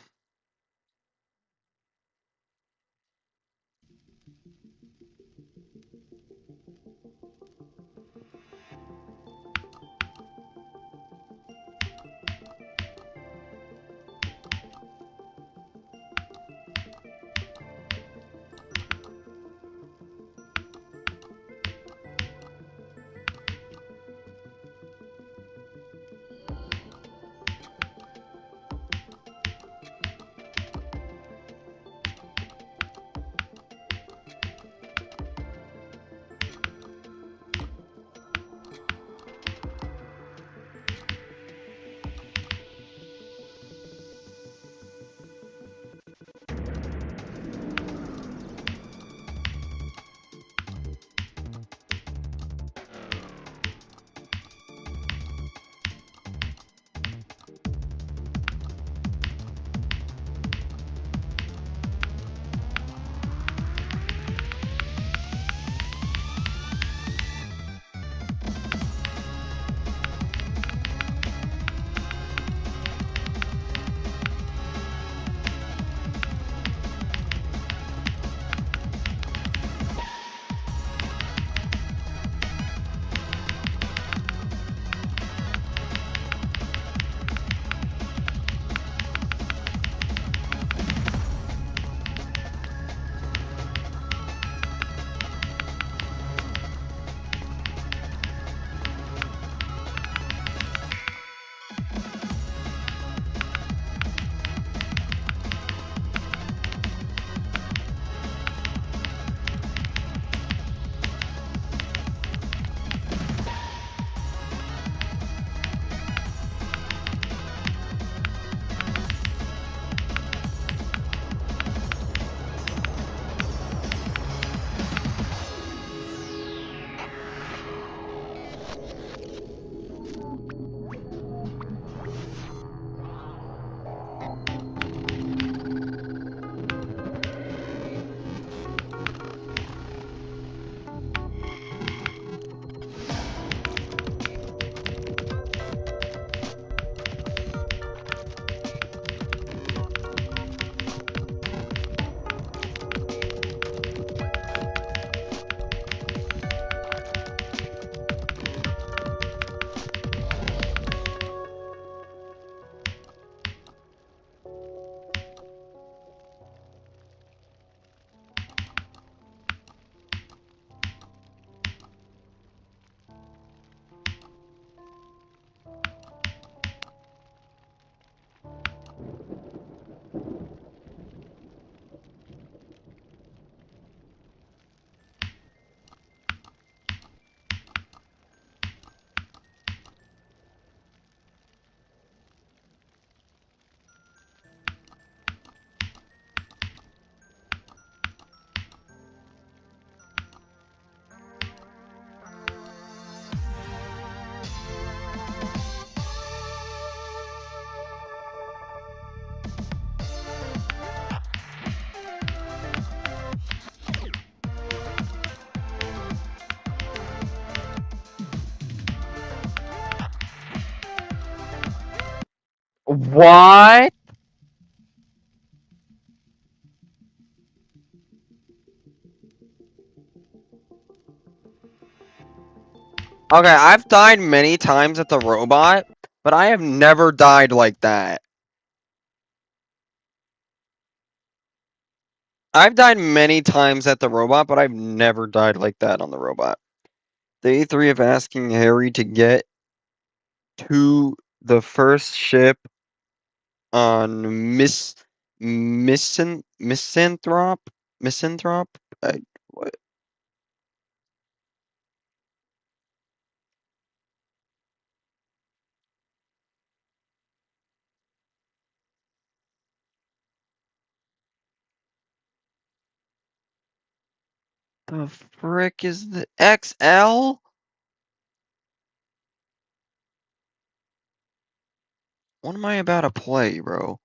What? Okay, I've died many times at the robot, but I have never died like that. I've died many times at the robot, but I've never died like that on the robot. Day 3 of asking Harry to get to the first ship on Misanthrope? Misanthrope? What the frick is the XL? What am I about to play, bro?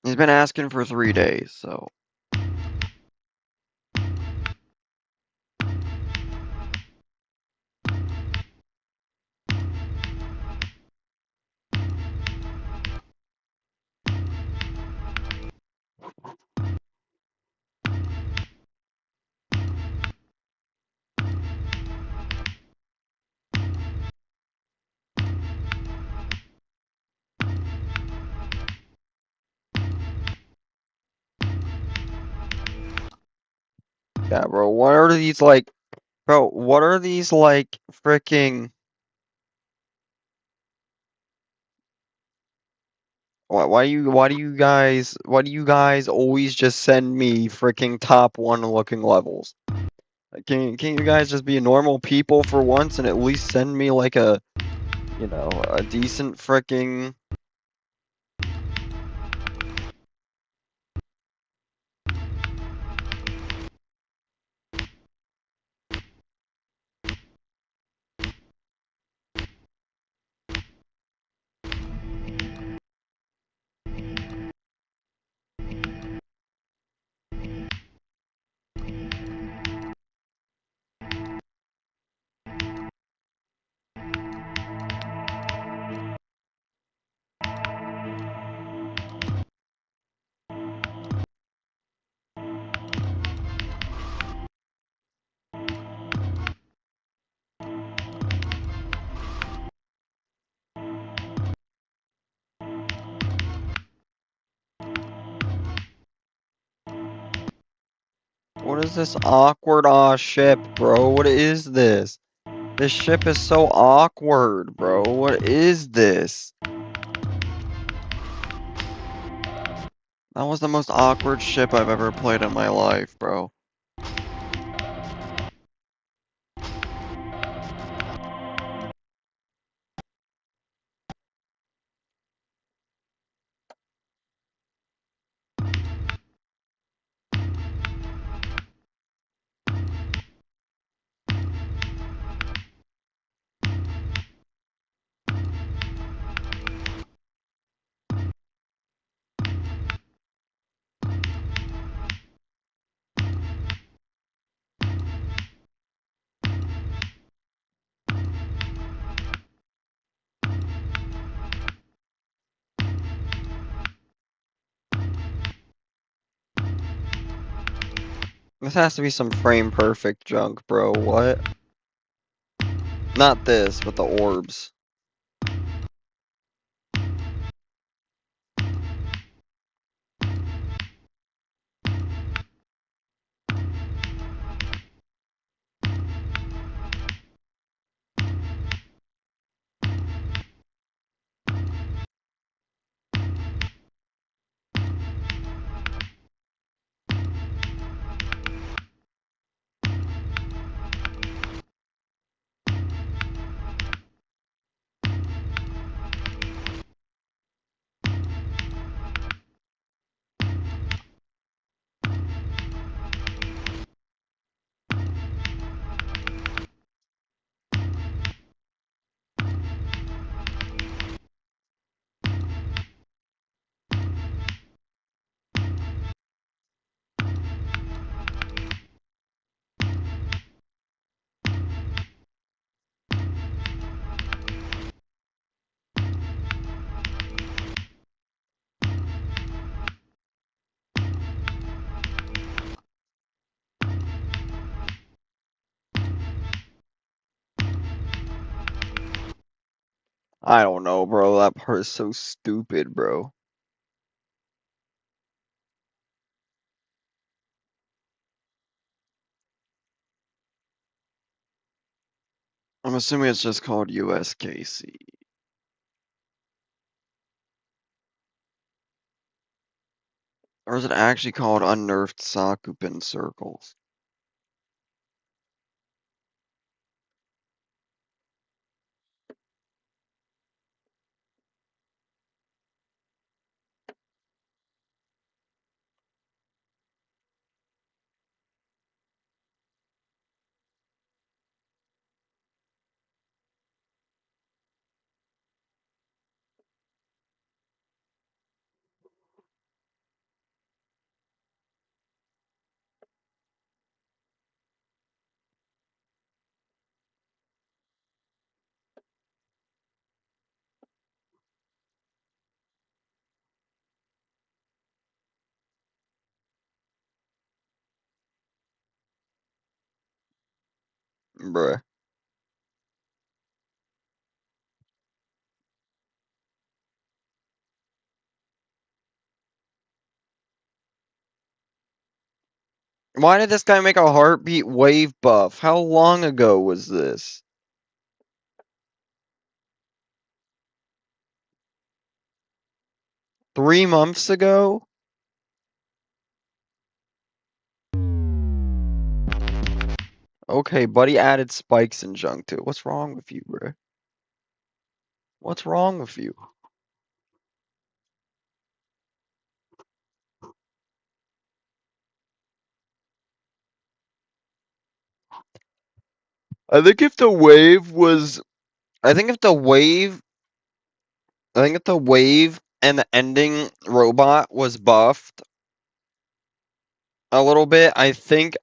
He's been asking for 3 days, so. Yeah, bro. What are these like, bro? What are these like freaking? Why do you guys always just send me freaking top one looking levels? Like, can you guys just be normal people for once and at least send me like a decent freaking. What is this awkward ass ship, bro? What is this? This ship is so awkward, bro. What is this? That was the most awkward ship I've ever played in my life, bro. This has to be some frame perfect junk, bro. What? Not this, but the orbs. I don't know, bro. That part is so stupid, bro. I'm assuming it's just called USKC. Or is it actually called Unnerved Sakupin Circles? Bruh. Why did this guy make a heartbeat wave buff? How long ago was this? Three months ago? Okay, buddy added spikes and junk to it. What's wrong with you, bro? What's wrong with you? I think if the wave was I think if the wave and the ending robot was buffed a little bit, I think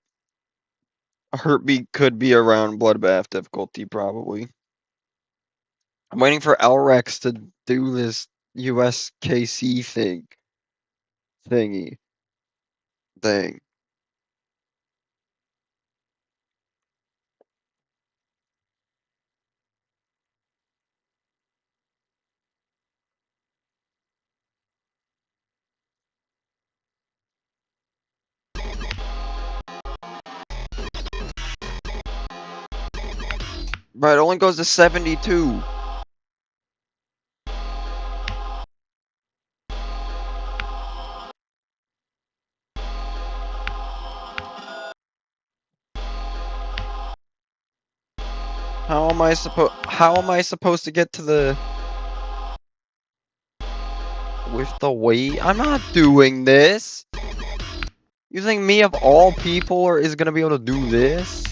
Heartbeat could be around Bloodbath difficulty probably. I'm waiting for Elrex to do this USKC thing. But it only goes to 72. How am I supposed to get to the with the weight? I'm not doing this. You think me of all people is gonna be able to do this?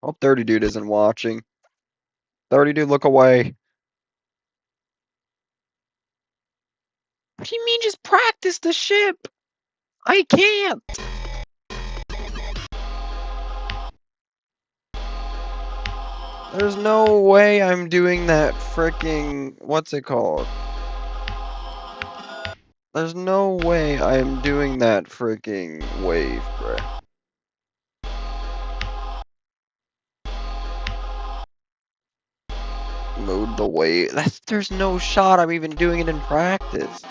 Hope 30 Dude isn't watching. 30 Dude, look away. What do you mean just practice the ship? I can't. There's no way I'm doing that freaking what's it called? There's no way I'm doing that freaking wave, bruh. Mode the wave. There's no shot I'm even doing it in practice.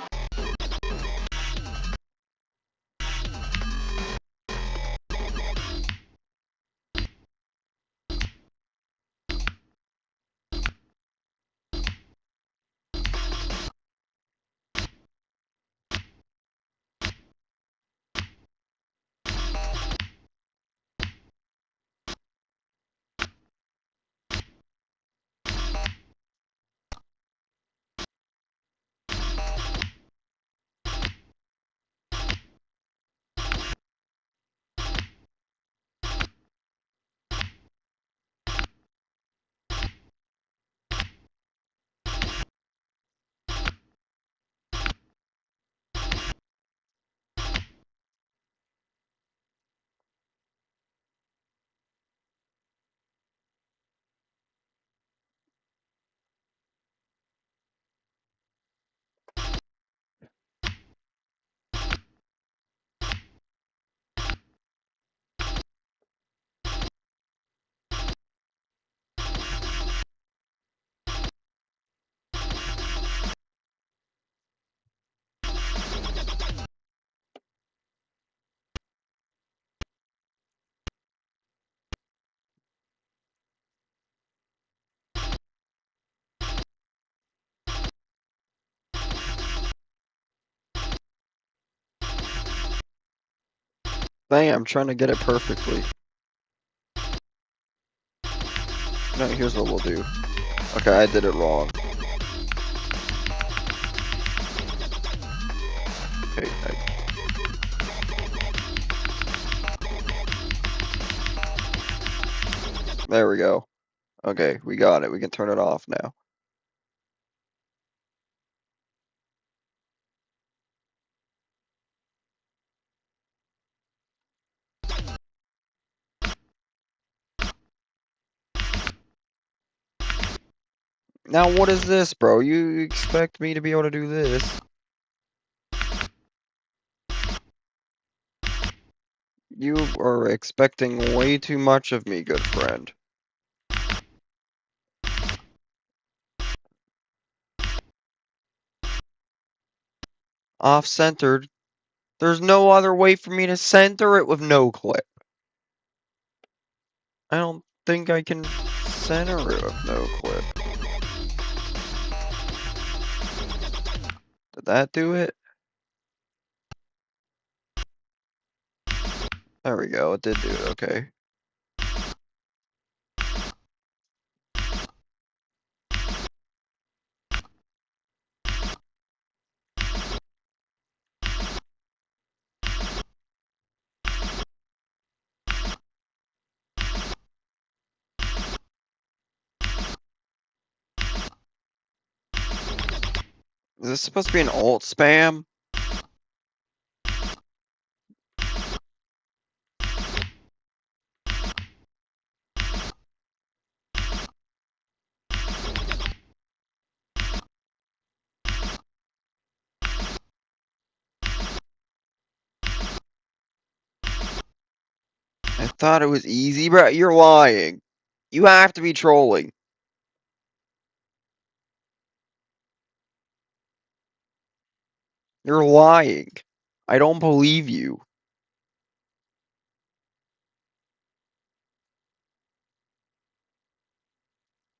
Dang, I'm trying to get it perfectly. No, here's what we'll do. Okay, I did it wrong. Okay, there we go. Okay, we got it. We can turn it off now. Now what is this, bro? You expect me to be able to do this? You are expecting way too much of me, good friend. Off-centered. There's no other way for me to center it with no clip. I don't think I can center it with no clip. Did that do it? There we go, it did do it, okay. Is this supposed to be an alt spam? I thought it was easy, bro. You're lying. You have to be trolling. You're lying. I don't believe you.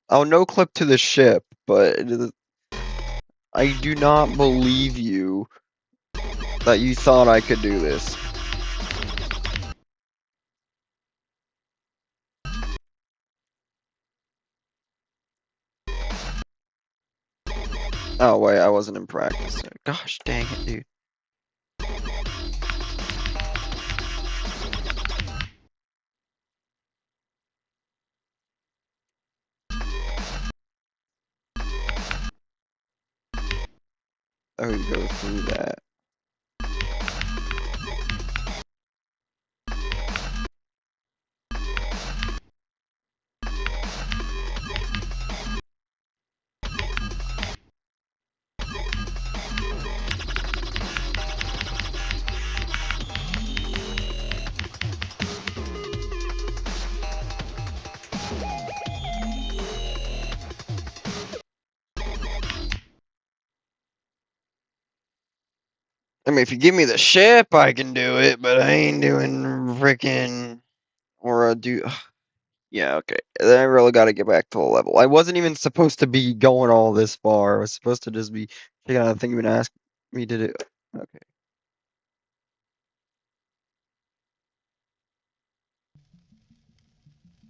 Oh, no clip to the ship, but I do not believe you that you thought I could do this. Oh, wait, I wasn't in practice. Gosh dang it, dude. Oh, you go through that. I mean, if you give me the ship, I can do it, but I ain't doing freaking or do. Yeah, okay. Then I really got to get back to the level. I wasn't even supposed to be going all this far. I was supposed to just be checking out the thing you've been asking me to do. Okay.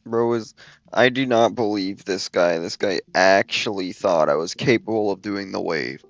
Bro is. I do not believe this guy. This guy actually thought I was capable of doing the wave.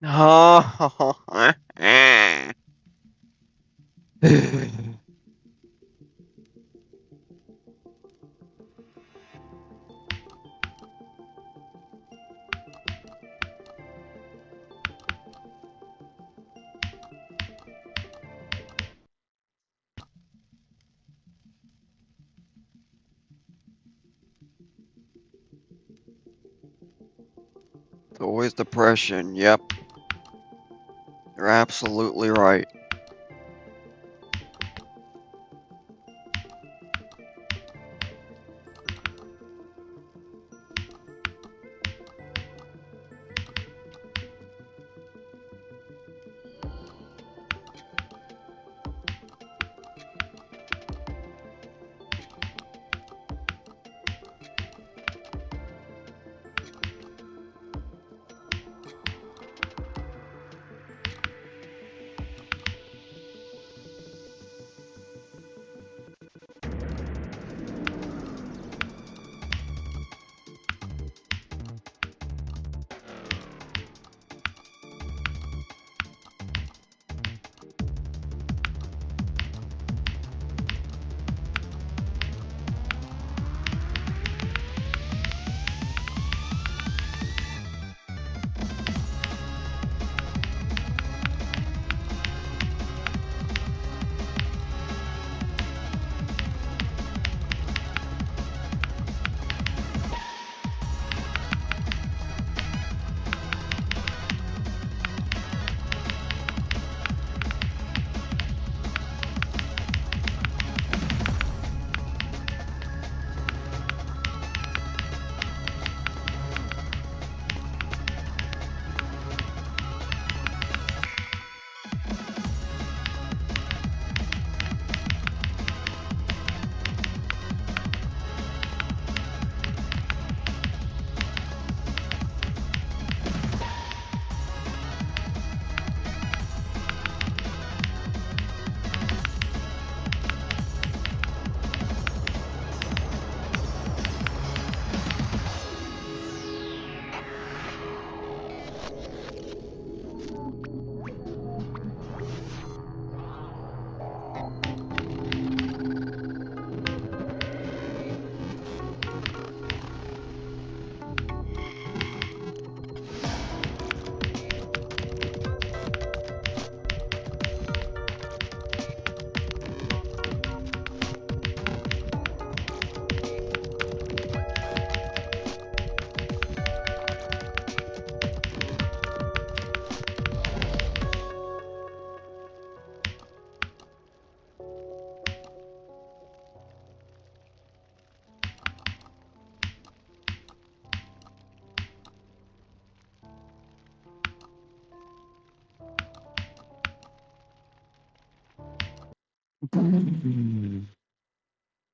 Oh. It's always depression. Yep. You're absolutely right.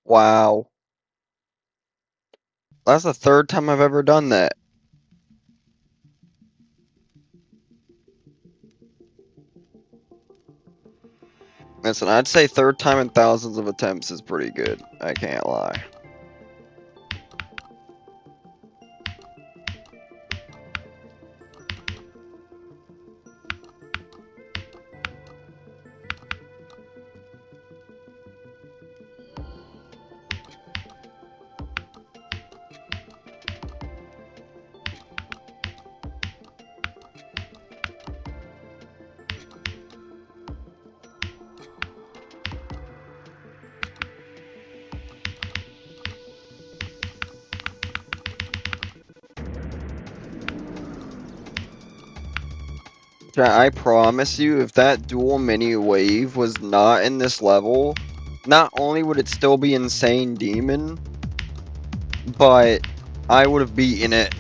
Wow. That's the third time I've ever done that. Listen, I'd say third time in thousands of attempts is pretty good. I can't lie. I promise you, if that dual mini wave was not in this level, not only would it still be Insane Demon, but I would have beaten it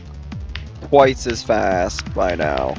twice as fast by now.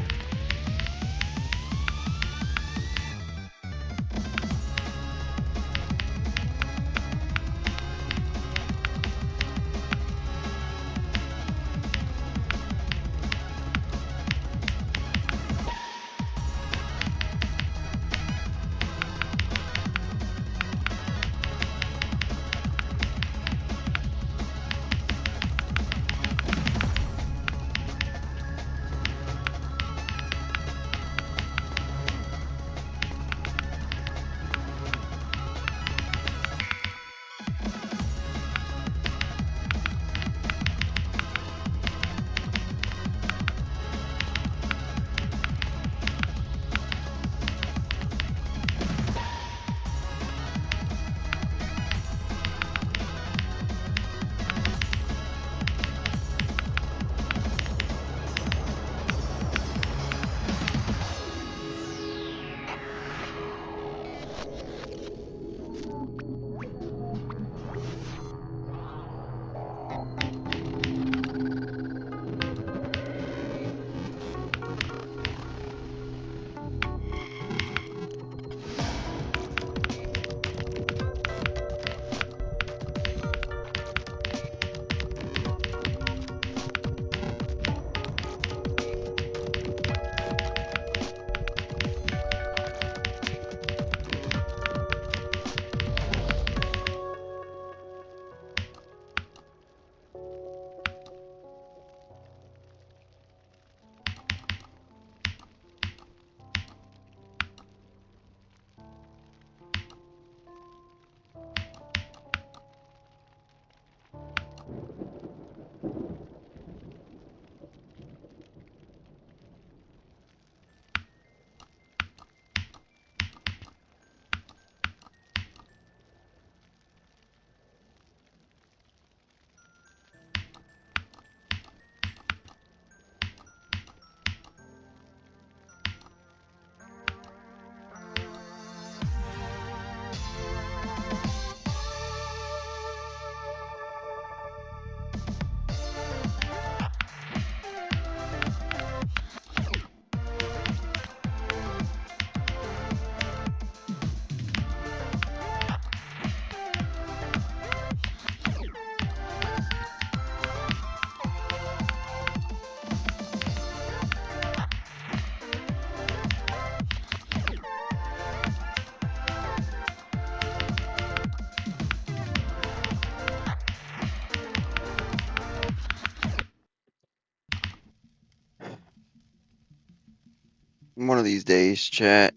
One of these days, chat.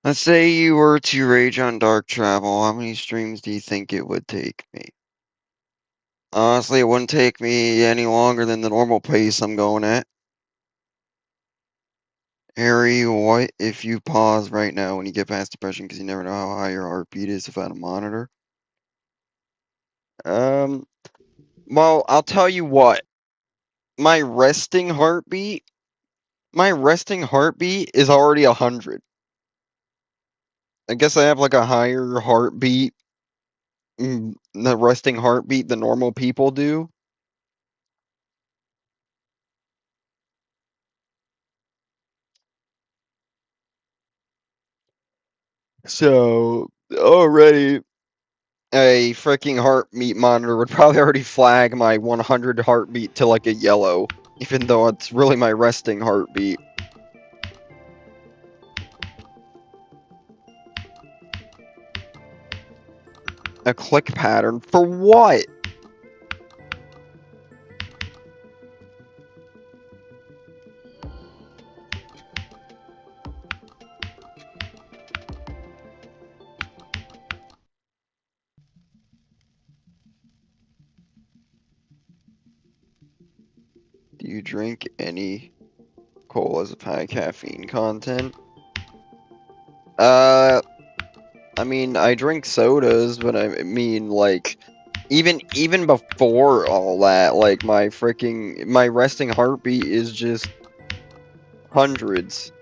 Let's say you were to rage on Dark Travel. How many streams do you think it would take me? Honestly, it wouldn't take me any longer than the normal pace I'm going at. Harry, what if you pause right now when you get past depression because you never know how high your heartbeat is without a monitor? Well, I'll tell you what. My resting heartbeat is already 100. I guess I have like a higher heartbeat, the resting heartbeat than normal people do. So already a freaking heartbeat monitor would probably already flag my 100 heartbeat to like a yellow, even though it's really my resting heartbeat. A click pattern for what? Do you drink any colas of high caffeine content? I mean, I drink sodas, but I mean, like, even before all that, like, my resting heartbeat is just hundreds.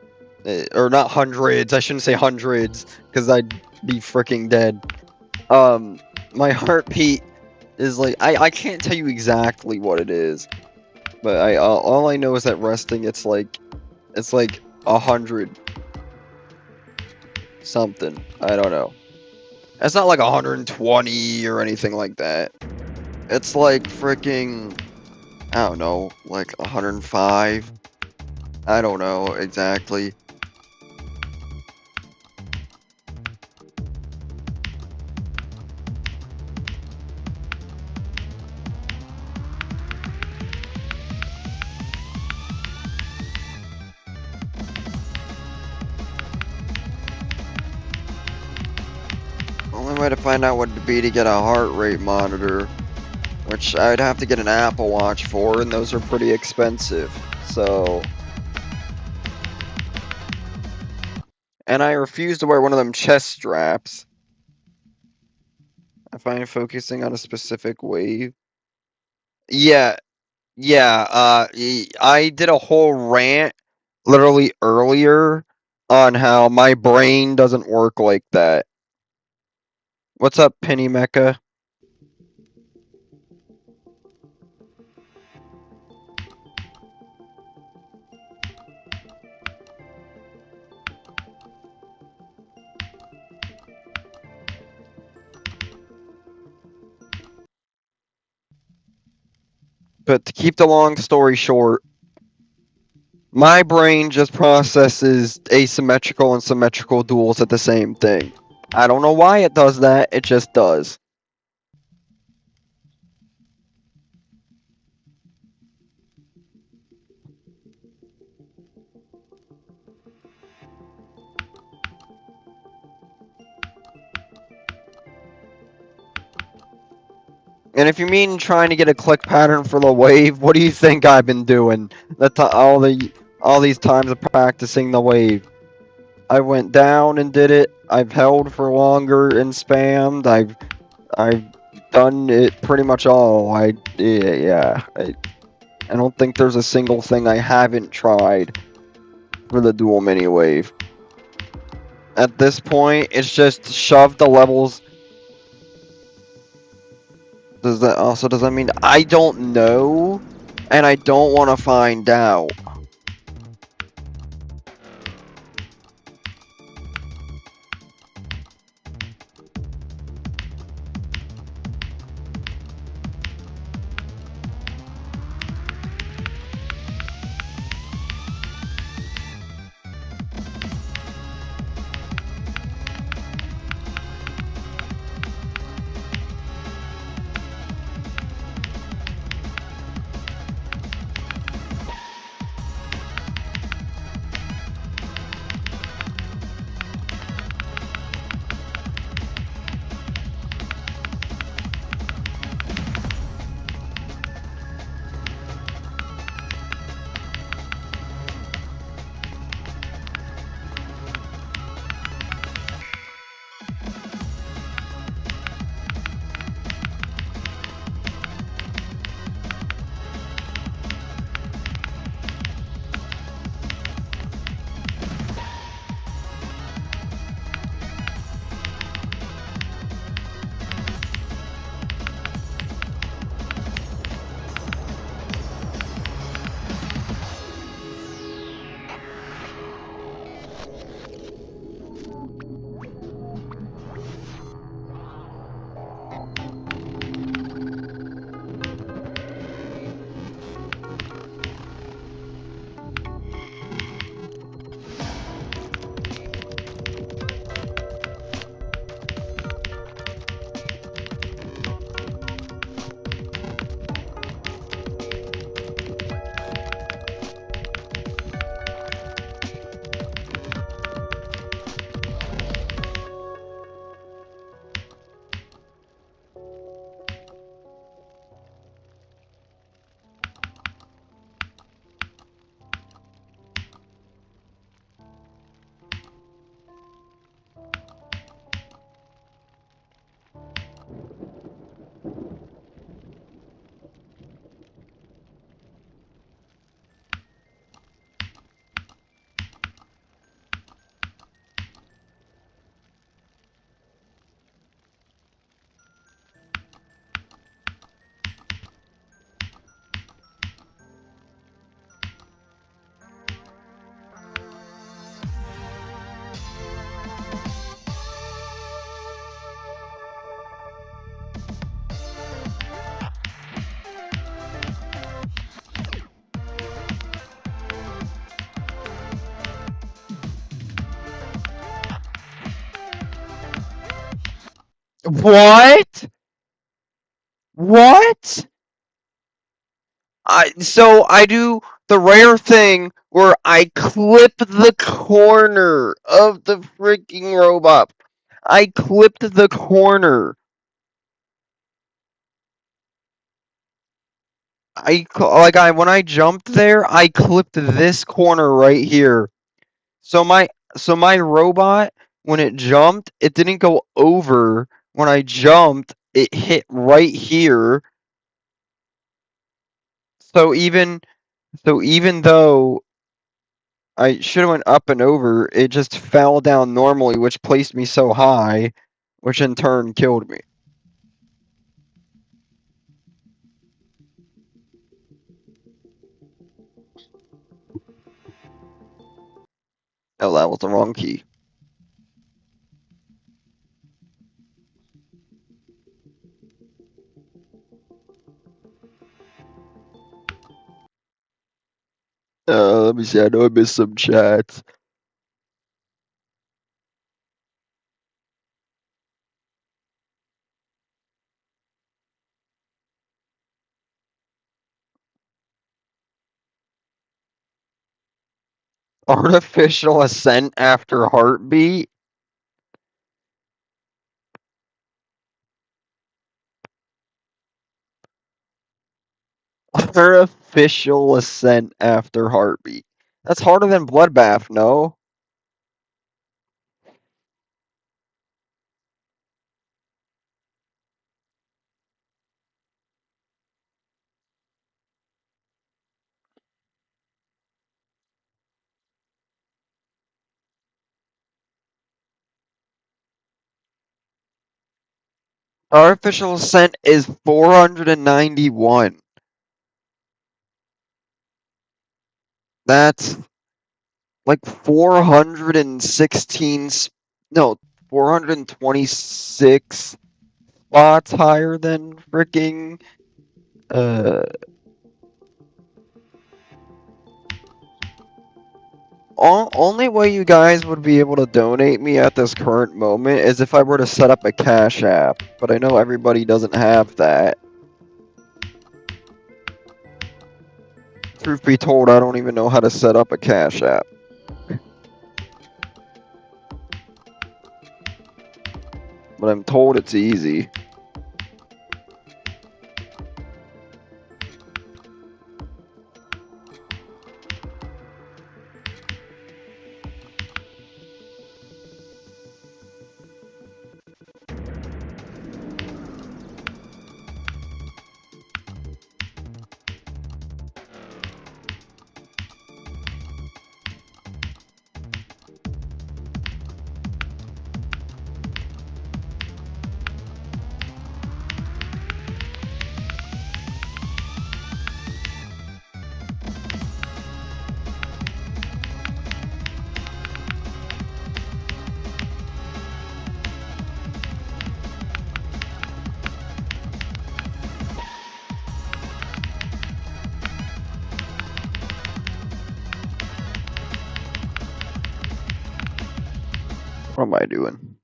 Or not hundreds, I shouldn't say hundreds, because I'd be freaking dead. My heartbeat is like, I can't tell you exactly what it is, but all I know is that resting, it's like 100 something. I don't know. It's not like 120 or anything like that. It's like freaking, I don't know, like 105. I don't know exactly. Only way to find out what it'd be to get a heart rate monitor, which I'd have to get an Apple Watch for, and those are pretty expensive. So, and I refuse to wear one of them chest straps. I find focusing on a specific wave. Yeah, I did a whole rant literally earlier on how my brain doesn't work like that. What's up, Penny Mecca? But to keep the long story short, my brain just processes asymmetrical and symmetrical duals at the same thing. I don't know why it does that, it just does. And if you mean trying to get a click pattern for the wave, what do you think I've been doing? All these times of practicing the wave. I went down and did it. I've held for longer and spammed. I've done it pretty much all. I don't think there's a single thing I haven't tried for the dual mini wave. At this point, it's just shove the levels. Does that mean I don't know, and I don't want to find out? What? What? So I do the rare thing where I clip the corner of the freaking robot. I clipped the corner. When I jumped there, I clipped this corner right here. So my robot, when it jumped, it didn't go over. When I jumped, it hit right here. So even though I should have went up and over, it just fell down normally, which placed me so high, which in turn killed me. Oh, that was the wrong key. Let me see. I know I missed some chats. Artificial ascent after heartbeat? Artificial ascent after heartbeat. That's harder than bloodbath, no? Artificial ascent is 491. That's like 416. No, 426 spots higher than freaking. Uh, only way you guys would be able to donate me at this current moment is if I were to set up a Cash App, but I know everybody doesn't have that. Truth be told, I don't even know how to set up a Cash App. But I'm told it's easy. What am I doing?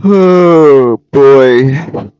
Oh boy.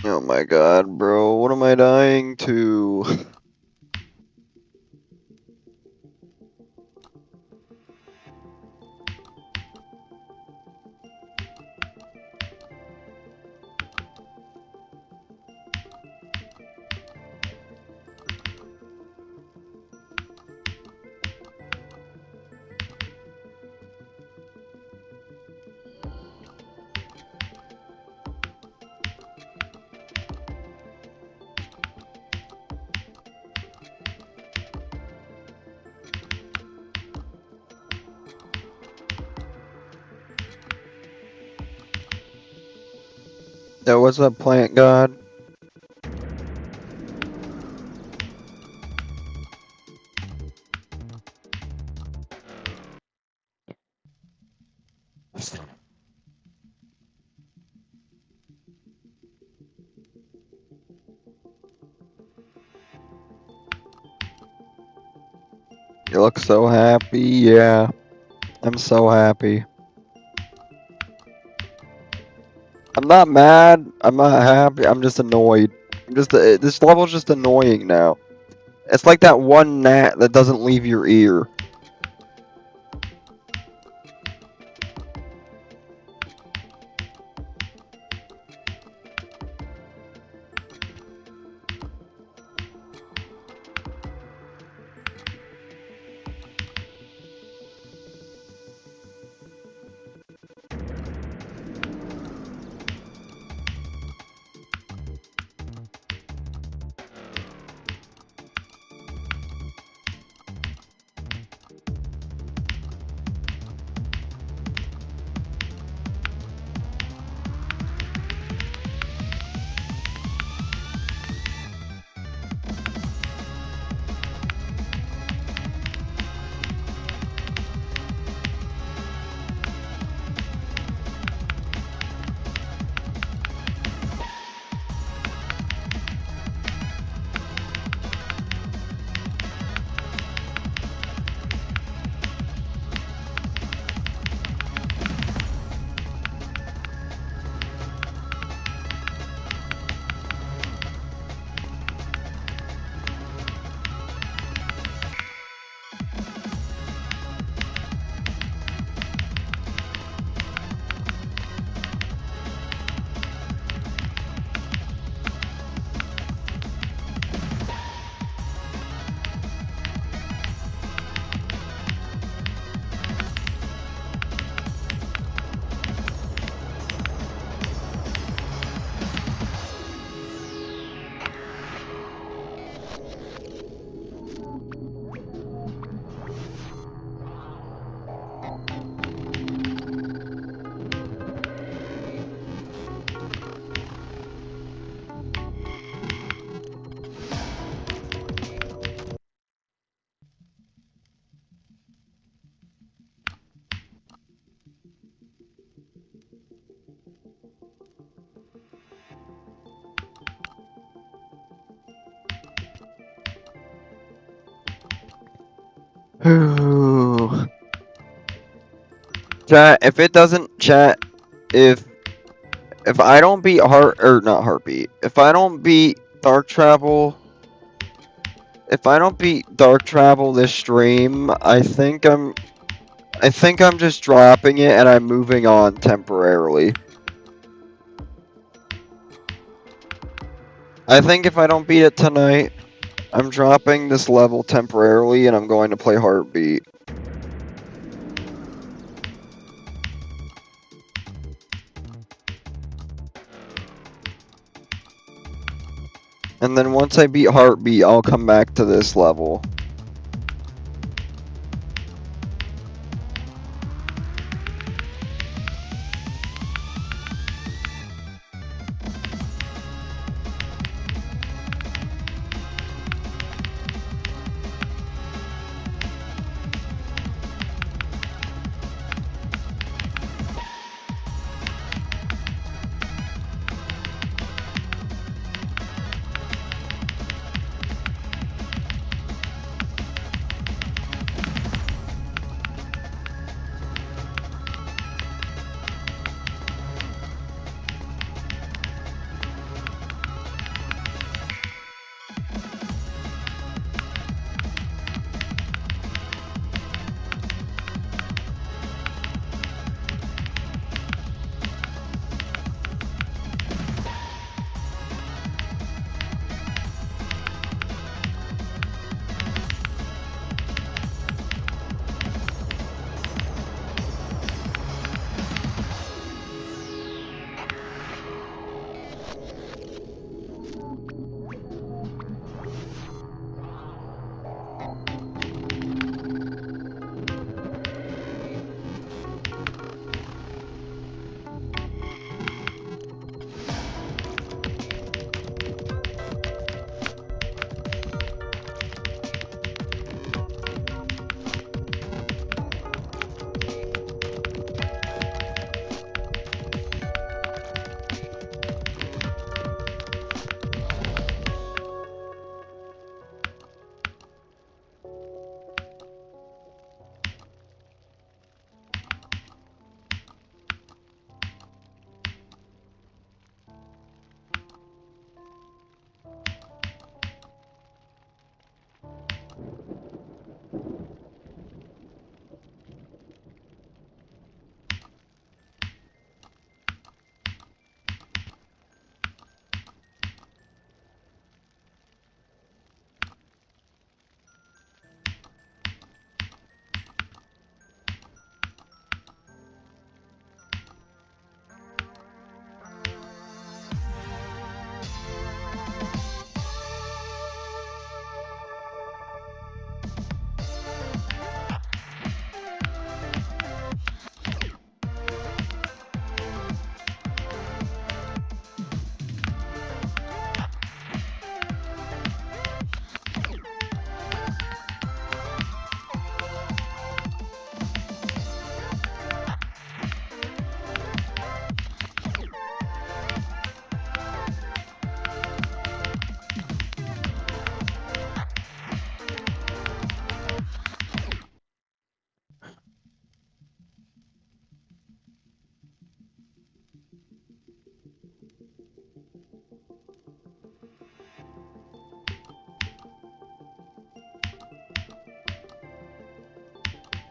Oh my god, bro. What am I dying to? Yo, what's up, plant god? You look so happy. Yeah, I'm so happy. I'm not mad. I'm not happy. I'm just annoyed. This level's just annoying now. It's like that one gnat that doesn't leave your ear. Chat, if it doesn't chat, if I don't beat not heartbeat, if I don't beat dark travel, this stream, I think I'm just dropping it and I'm moving on temporarily. I think if I don't beat it tonight, I'm dropping this level temporarily and I'm going to play heartbeat. And then once I beat heartbeat, I'll come back to this level.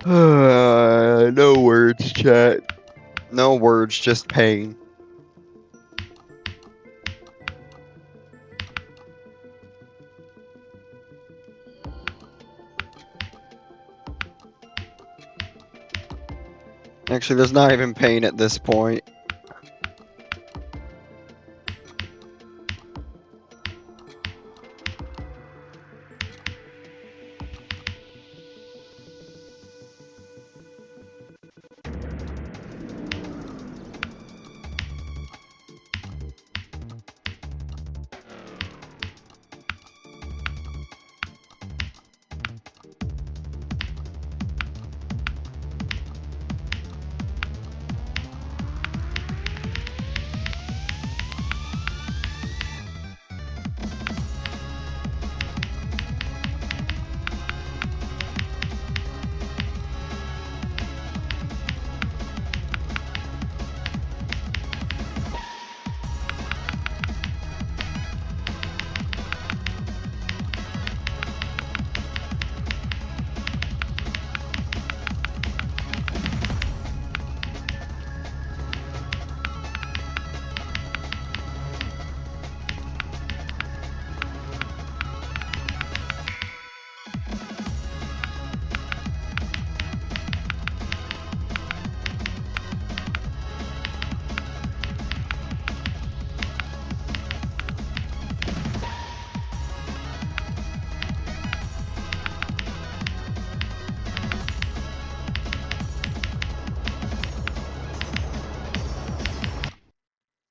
No words, chat. No words, just pain. Actually, there's not even pain at this point.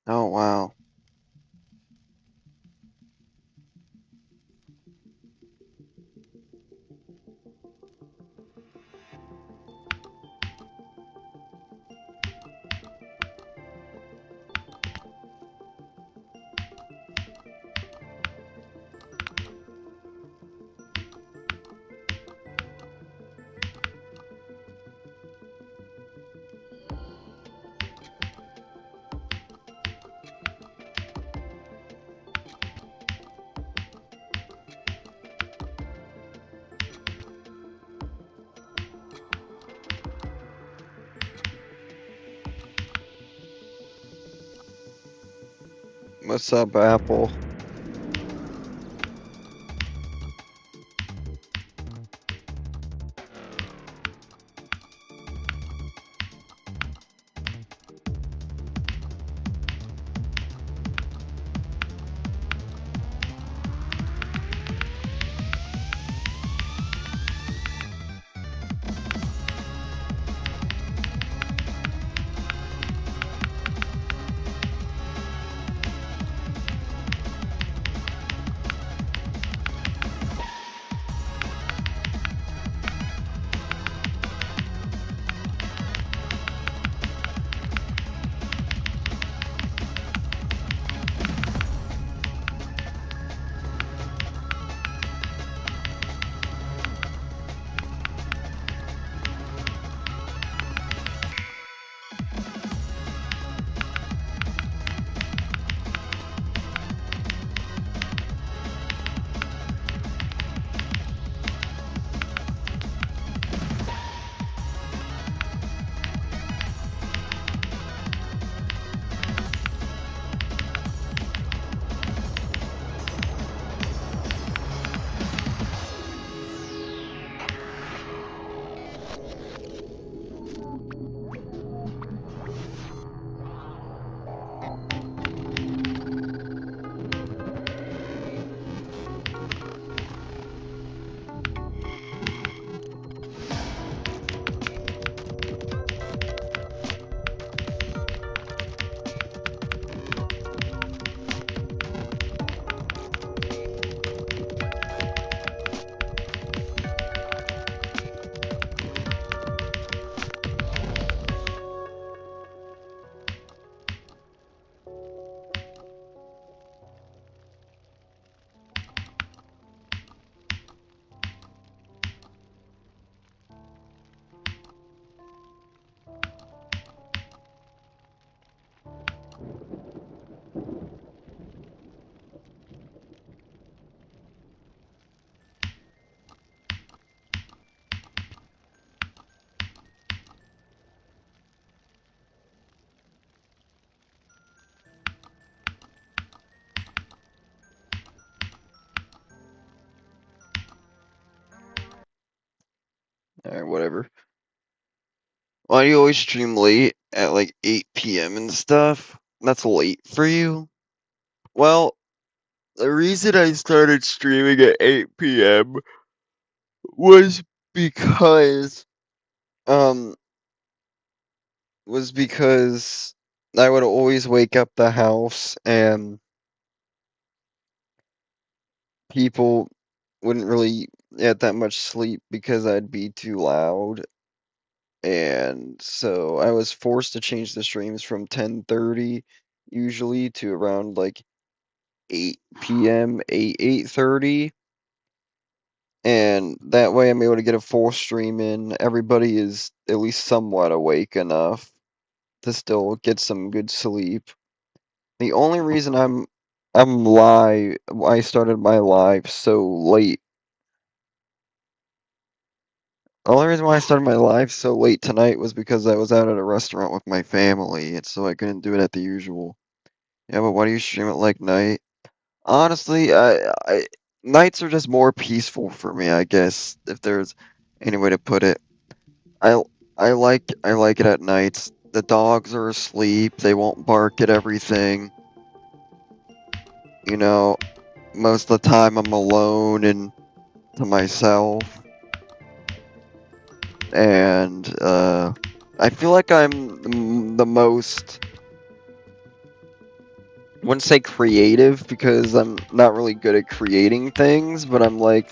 Oh, wow. What's up, Apple? whatever. Why do you always stream late at like 8 p.m. and stuff? That's late for you? Well, the reason I started streaming at 8 p.m. was because, um, I would always wake up the house and people wouldn't really get that much sleep because I'd be too loud. And so I was forced to change the streams from 10:30 usually to around like 8 p.m., 8:30. And that way I'm able to get a full stream in. Everybody is at least somewhat awake enough to still get some good sleep. The only reason I started my live so late. The only reason why I started my live so late tonight was because I was out at a restaurant with my family, and so I couldn't do it at the usual. Yeah, but why do you stream it like night? Honestly, nights are just more peaceful for me, I guess, if there's any way to put it. I I like it at nights. The dogs are asleep, they won't bark at everything. You know, most of the time I'm alone and to myself. And I feel like I'm the most, I wouldn't say creative because I'm not really good at creating things, but I'm like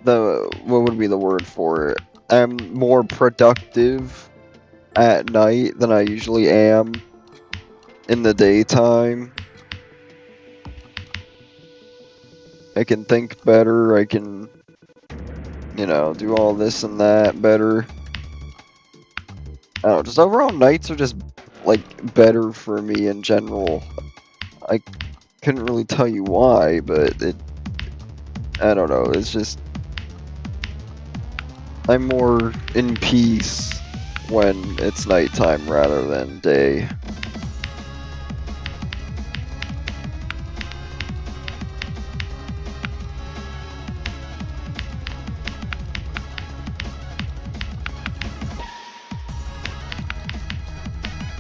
what would be the word for it? I'm more productive at night than I usually am in the daytime. I can think better, I can, do all this and that better. I don't know, just overall nights are just, like, better for me in general. I couldn't really tell you why, but I don't know, it's just, I'm more in peace when it's nighttime rather than day.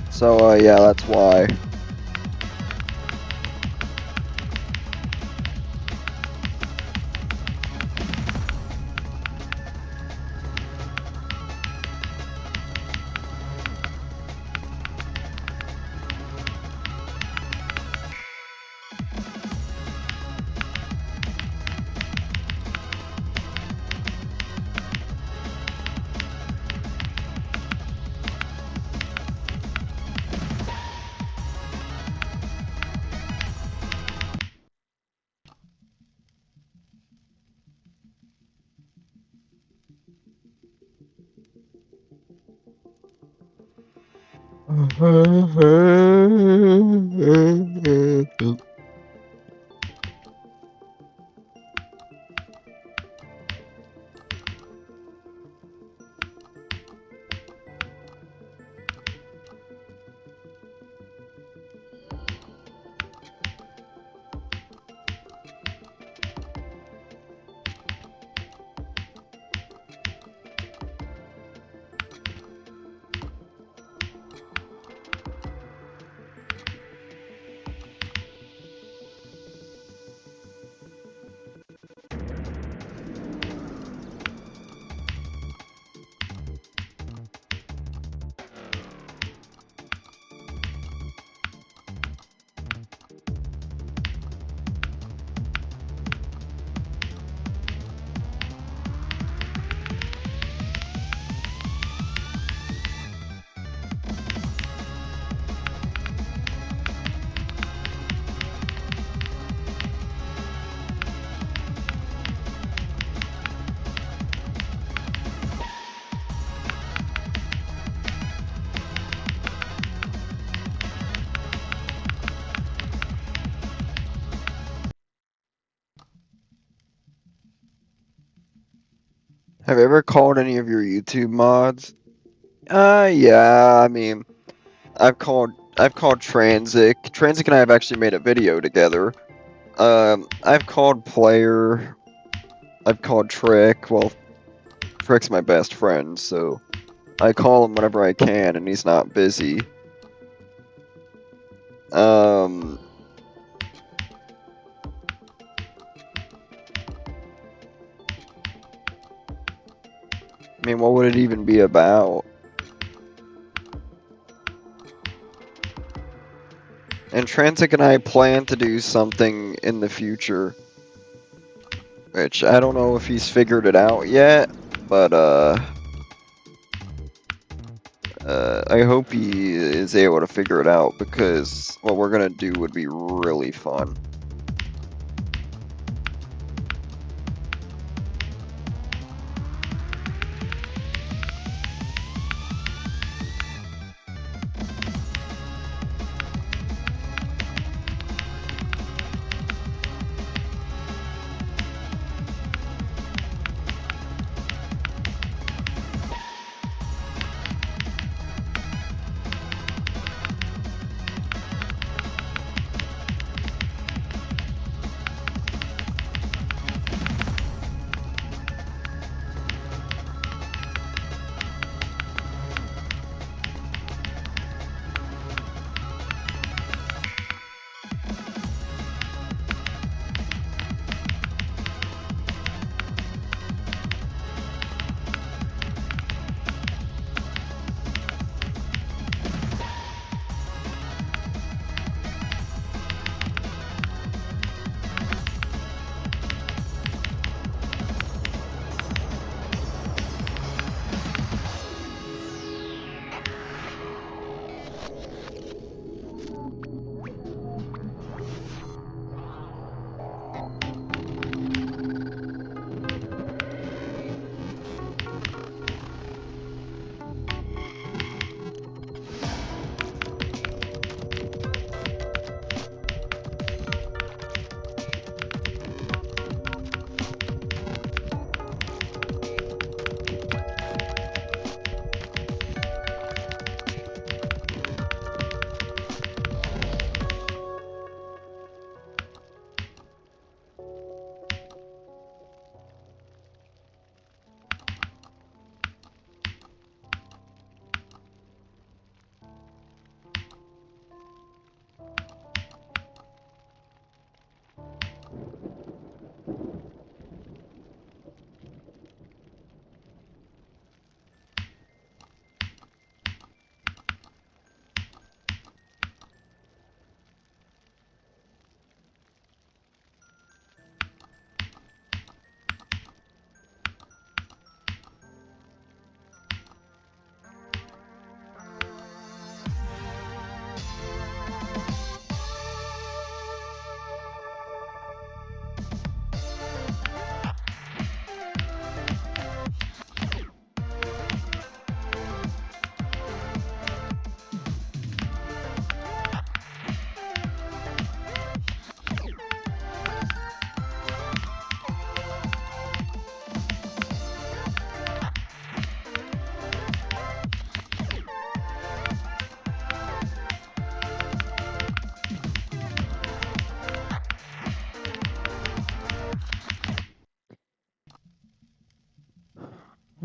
So, yeah, that's why. Have you ever called any of your YouTube mods? Yeah, I mean, I've called Transic. Transic and I have actually made a video together. I've called Player. I've called Trick. Well, Frick's my best friend, so I call him whenever I can, and he's not busy. I mean, what would it even be about? And Transic and I plan to do something in the future, which I don't know if he's figured it out yet, but I hope he is able to figure it out, because what we're gonna do would be really fun.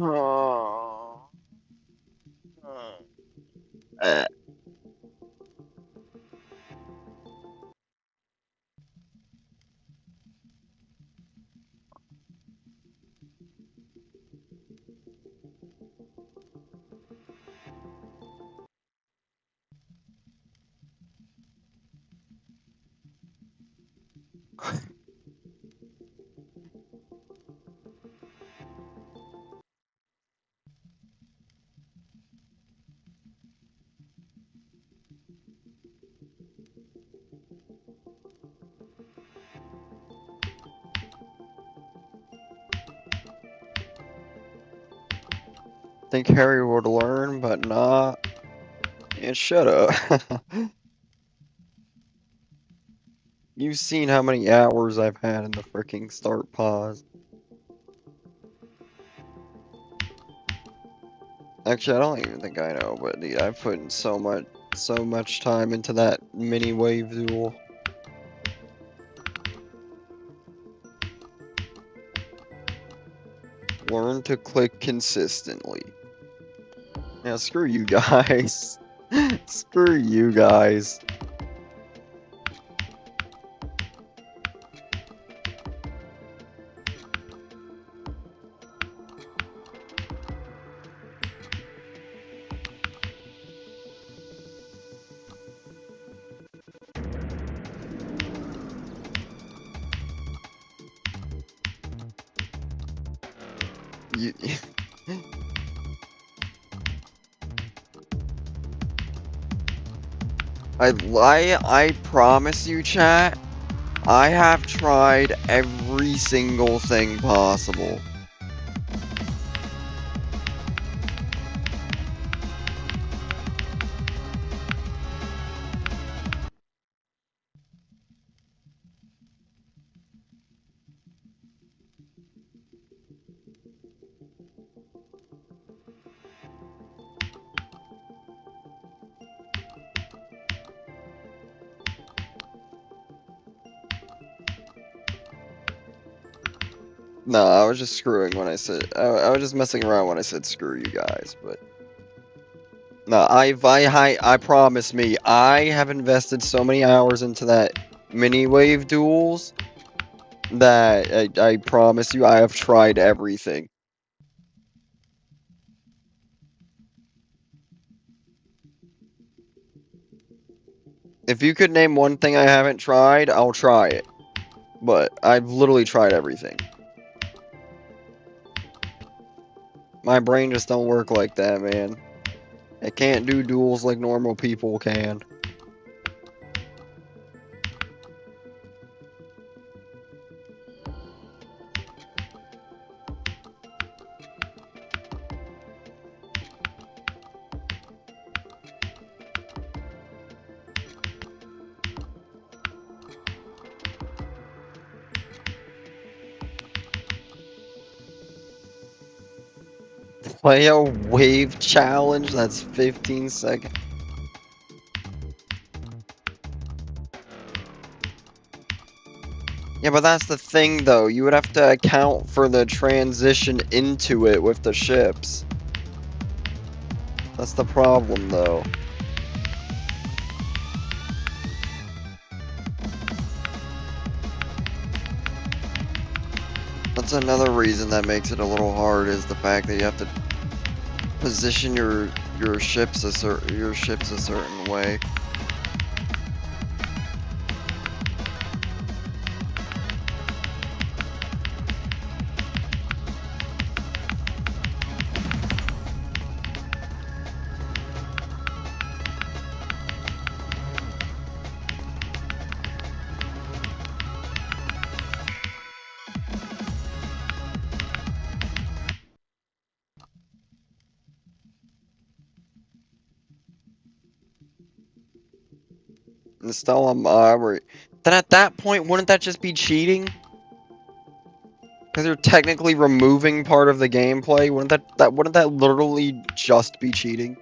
Oh. Think Harry would learn, but not. Yeah, shut up. You've seen how many hours I've had in the freaking start pause. Actually, I don't even think I know, but dude, I've put in so much time into that mini wave duel. Learn to click consistently. Yeah, screw you guys. Screw you guys. You, I promise you, chat, I have tried every single thing possible. No, I was just screwing when I said, I was just messing around when I said screw you guys, but. No, I promise me, I have invested so many hours into that mini wave duels that I promise you I have tried everything. If you could name one thing I haven't tried, I'll try it. But I've literally tried everything. My brain just don't work like that, man. It can't do duels like normal people can. Play a wave challenge that's 15 seconds. Yeah, but that's the thing, though. You would have to account for the transition into it with the ships. That's the problem, though. That's another reason that makes it a little hard, is the fact that you have to position your ships a certain way. And still, I'm then at that point, wouldn't that just be cheating? Because you're technically removing part of the gameplay. Wouldn't that literally just be cheating?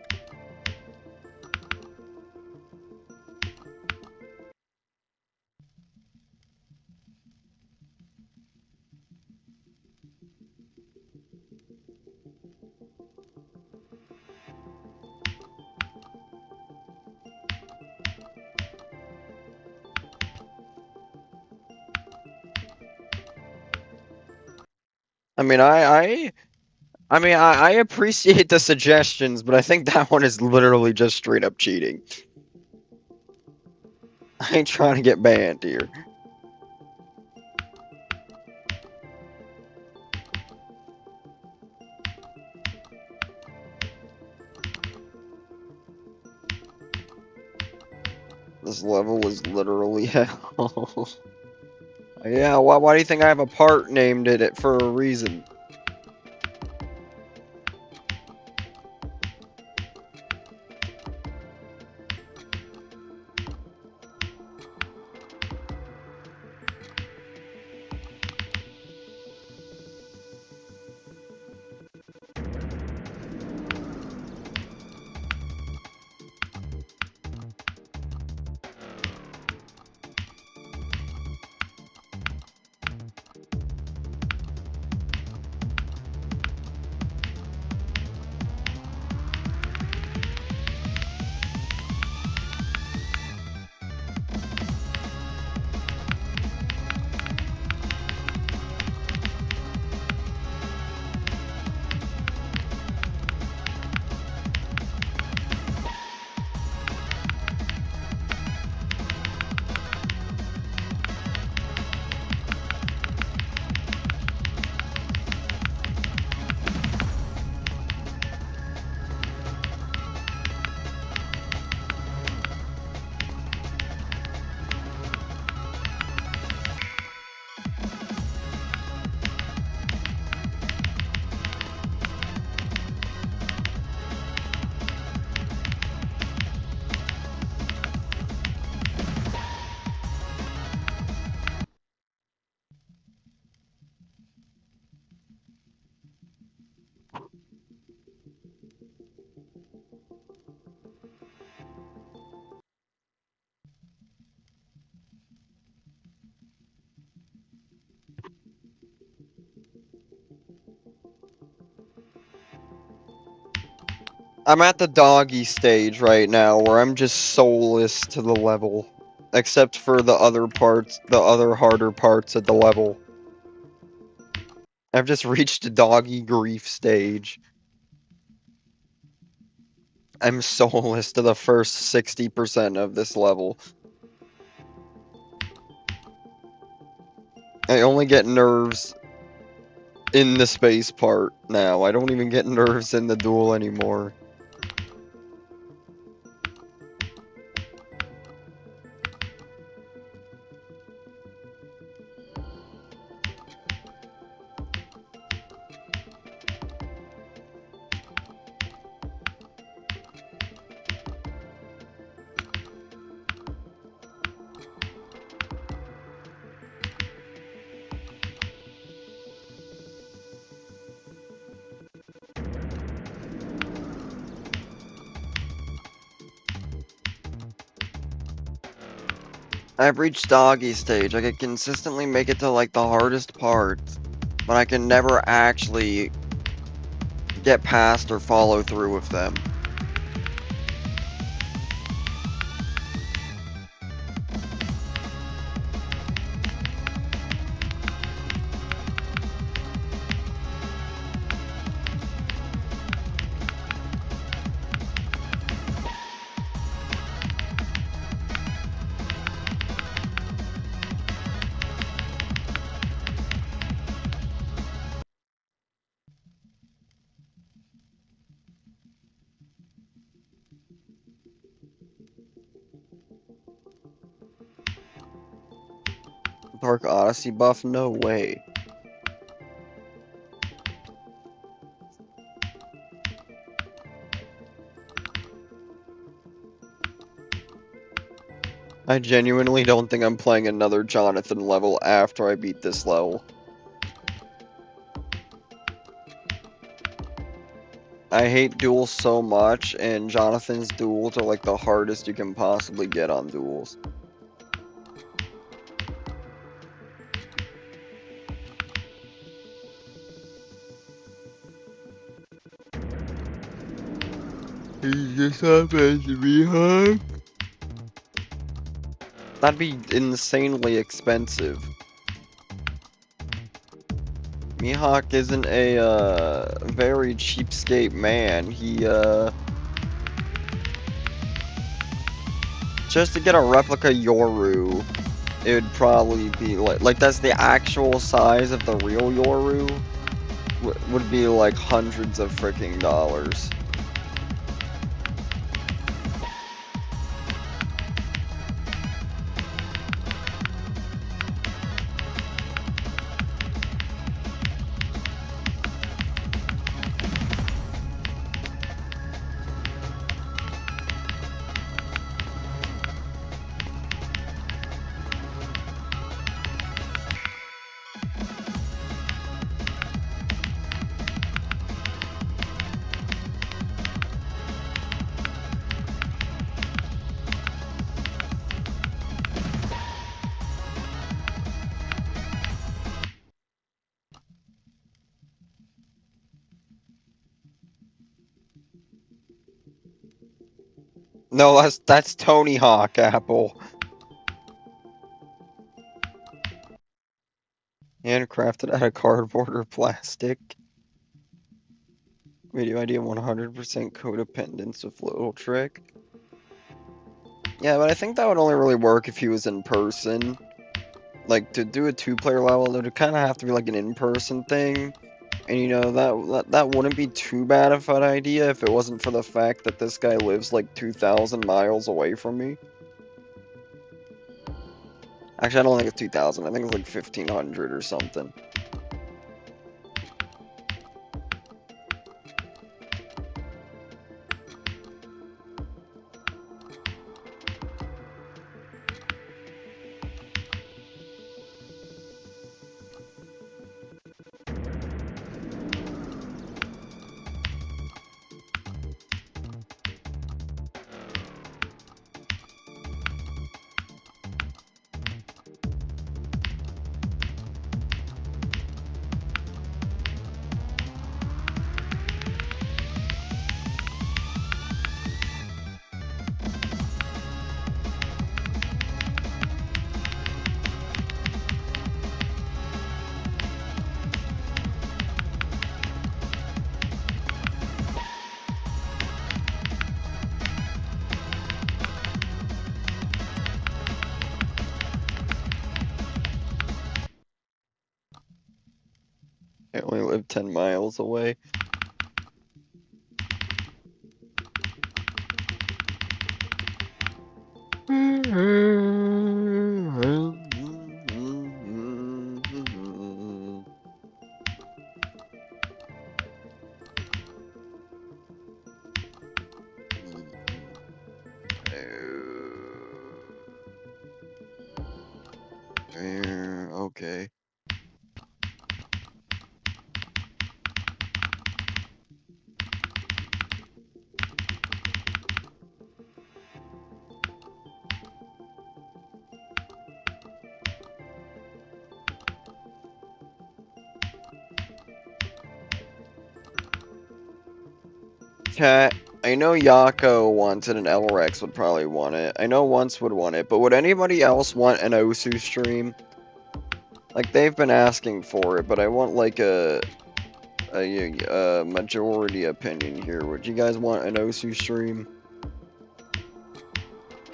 I mean, I appreciate the suggestions, but I think that one is literally just straight up cheating. I ain't trying to get banned here. This level was literally hell. Yeah, why do you think I have a part named in it for a reason? I'm at the doggy stage right now, where I'm just soulless to the level. Except for the other parts, the other harder parts of the level. I've just reached a doggy grief stage. I'm soulless to the first 60% of this level. I only get nerves in the space part now. I don't even get nerves in the duel anymore. I've reached doggy stage. I can consistently make it to like the hardest parts, but I can never actually get past or follow through with them. Dark Odyssey buff? No way. I genuinely don't think I'm playing another Jonathan level after I beat this level. I hate duels so much, and Jonathan's duels are like the hardest you can possibly get on duels. He just happens to be hard. That'd be insanely expensive. Mihawk isn't a, very cheapskate man. He, just to get a replica Yoru, it would probably be like that's the actual size of the real Yoru, would be like hundreds of freaking dollars. No, that's Tony Hawk, Apple. Handcrafted out of cardboard or plastic. Video idea 100% codependence with little trick. Yeah, but I think that would only really work if he was in person. Like, to do a two-player level, it would kind of have to be like an in-person thing. And you know, that wouldn't be too bad of an idea if it wasn't for the fact that this guy lives like 2,000 miles away from me. Actually, I don't think it's 2,000. I think it's like 1,500 or something. only live 10 miles away. Okay. Chat, I know Yako wants it and Elrex would probably want it. I know Once would want it, but would anybody else want an Osu stream? Like, they've been asking for it, but I want, like, a majority opinion here. Would you guys want an Osu stream?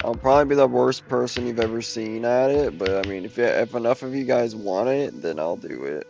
I'll probably be the worst person you've ever seen at it, but I mean, if enough of you guys want it, then I'll do it.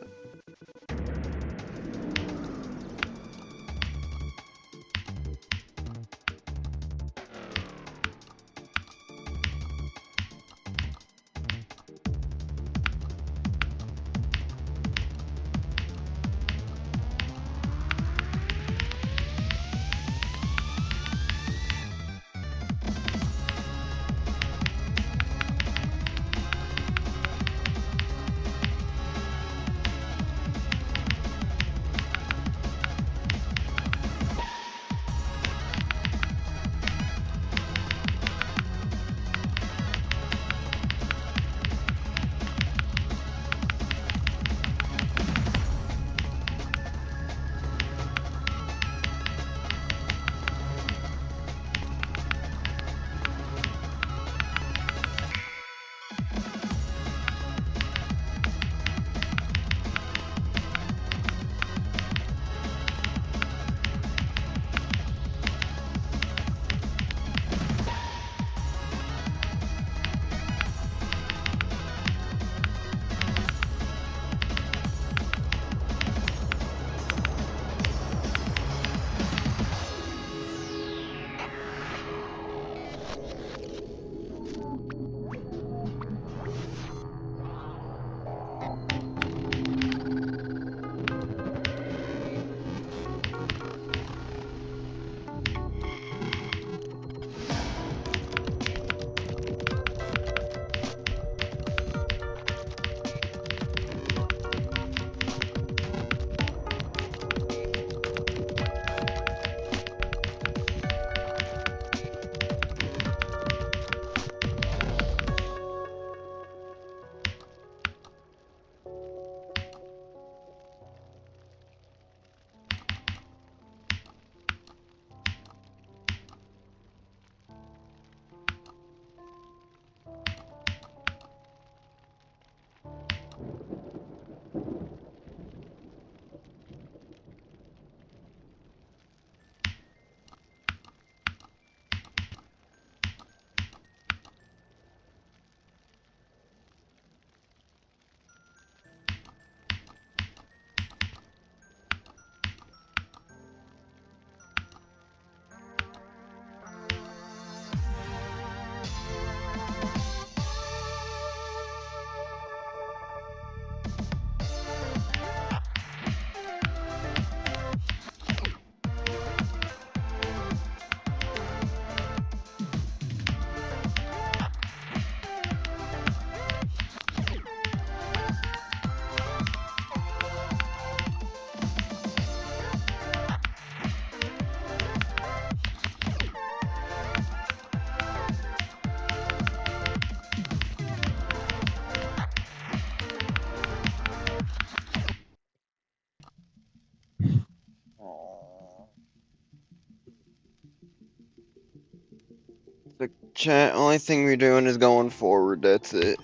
The chat, only thing we're doing is going forward, that's it.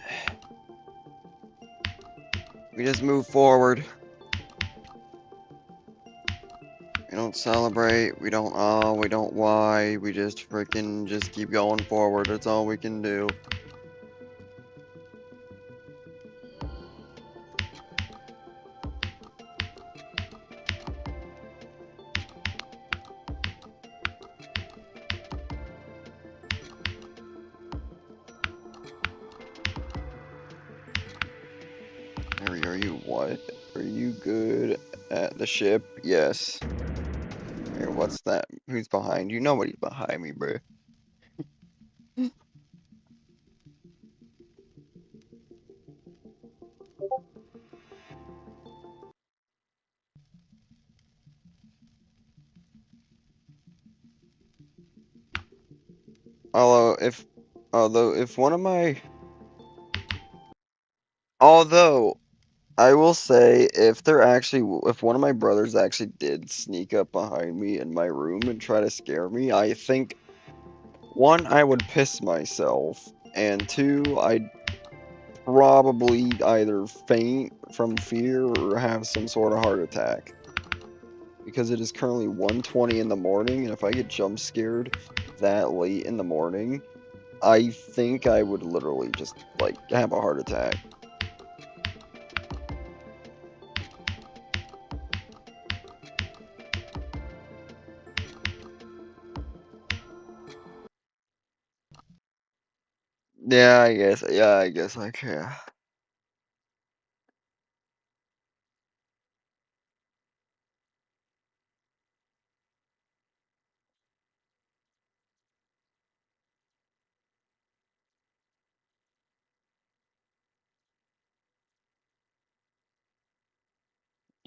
We just move forward. We don't celebrate, we don't we don't why, we just freaking just keep going forward, that's all we can do. Are you what? Are you good at the ship? Yes. Here, what's that? Who's behind you? Nobody's behind me, bro. Although if one of my although I will say if one of my brothers actually did sneak up behind me in my room and try to scare me, I think one, I would piss myself, and two, I'd probably either faint from fear or have some sort of heart attack. Because it is currently 1:20 in the morning, and if I get jump scared that late in the morning, I think I would literally just, like, have a heart attack. Yeah, I guess I can.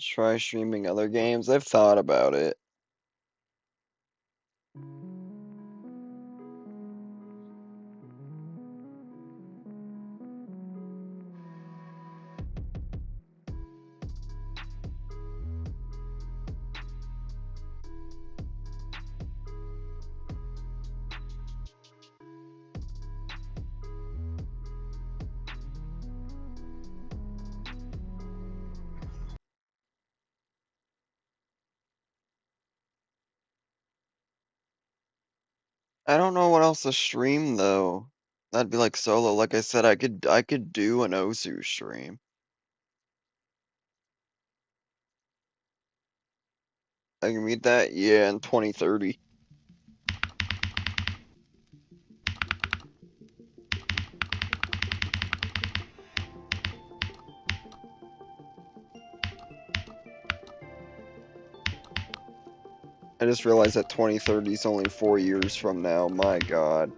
Try streaming other games. I've thought about it. I don't know what else to stream though. That'd be like solo. Like I said, I could do an Osu stream. I can meet that, yeah, in 2030. I just realized that 2030 is only 4 years from now. My God.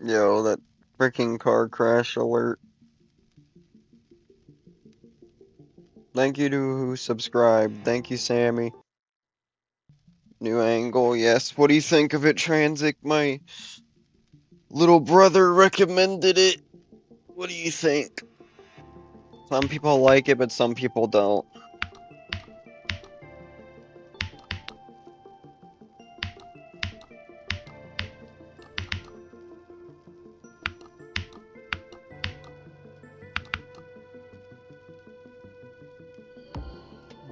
Yo, that freaking car crash alert. Thank you to who subscribed. Thank you, Sammy. New angle, yes. What do you think of it, Transic? My little brother recommended it. What do you think? Some people like it, but some people don't.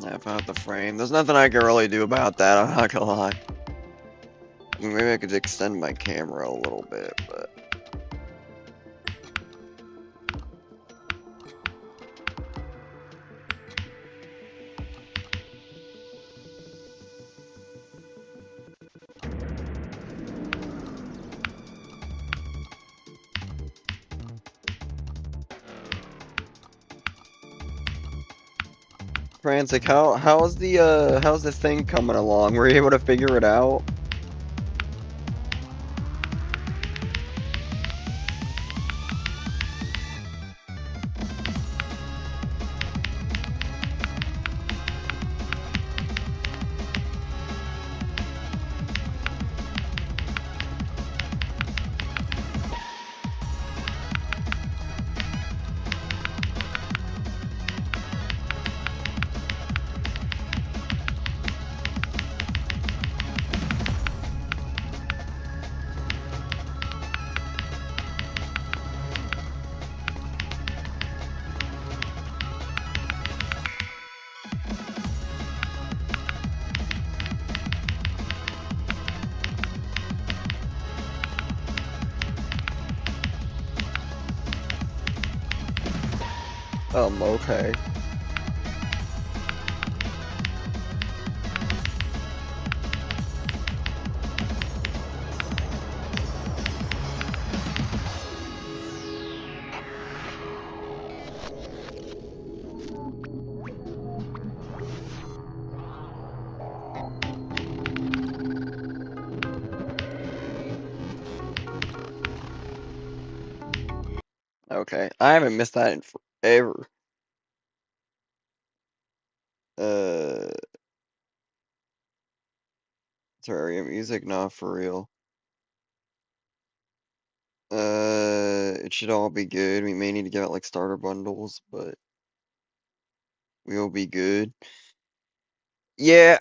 Half out the frame. There's nothing I can really do about that, I'm not gonna lie. I mean, maybe I could extend my camera a little bit, but... Frantic, how's the thing coming along? Were you able to figure it out? Okay. Okay. I haven't missed that in forever. Uh, Terraria music, not for real. It should all be good. We may need to get out like starter bundles, but we'll be good. Yeah.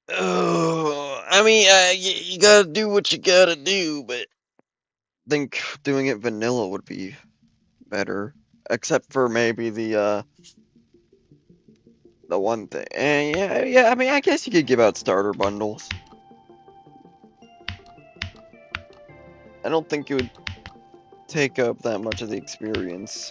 I mean, you gotta do what you gotta do, but I think doing it vanilla would be better. Except for maybe the one thing. Yeah, I mean, I guess you could give out starter bundles. I don't think it would take up that much of the experience.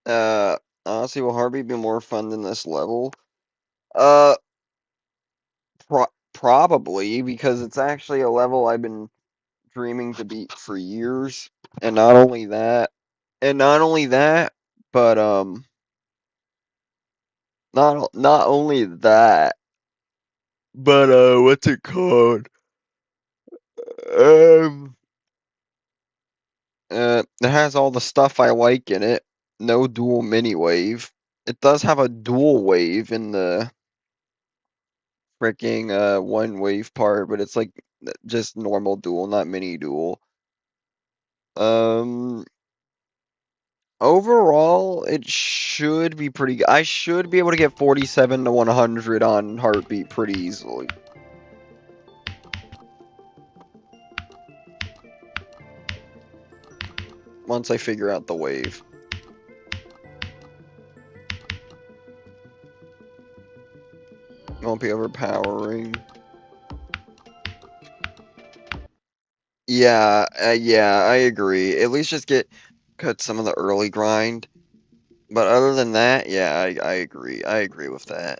Uh, Honestly, will Heartbeat be more fun than this level? Uh, Probably, because it's actually a level I've been dreaming to beat for years. And not only that, and not only that, but not only that, but what's it called? Um, it has all the stuff I like in it. No dual mini wave. It does have a dual wave in the freaking one wave part, but it's like just normal dual, not mini dual. Um, Overall, it should be pretty good. I should be able to get 47 to 100 on Heartbeat pretty easily. Once I figure out the wave. It won't be overpowering. Yeah, I agree. At least just cut some of the early grind. But other than that, yeah, I agree. I agree with that.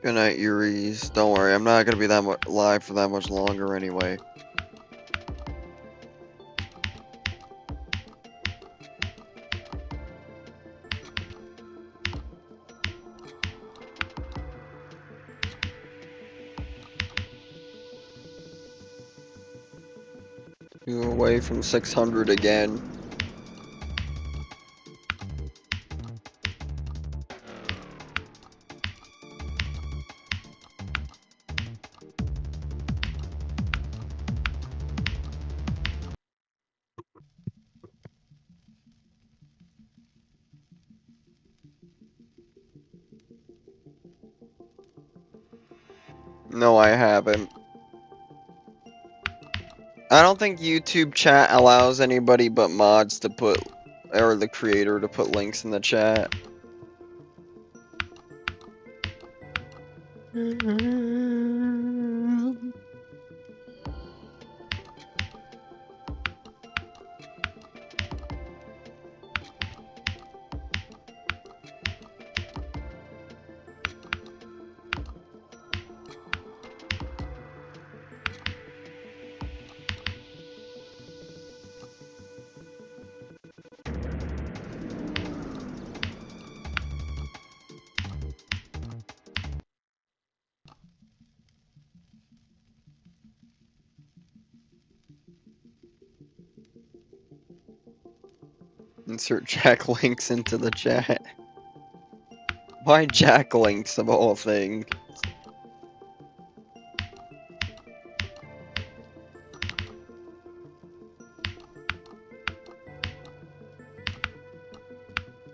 Good night, Uris. Don't worry, I'm not gonna be that live for that much longer anyway. You away from 600 again. No, I haven't. I don't think YouTube chat allows anybody but mods to put, or the creator to put links in the chat. Insert Jack links into the chat. Why Jack links of all things?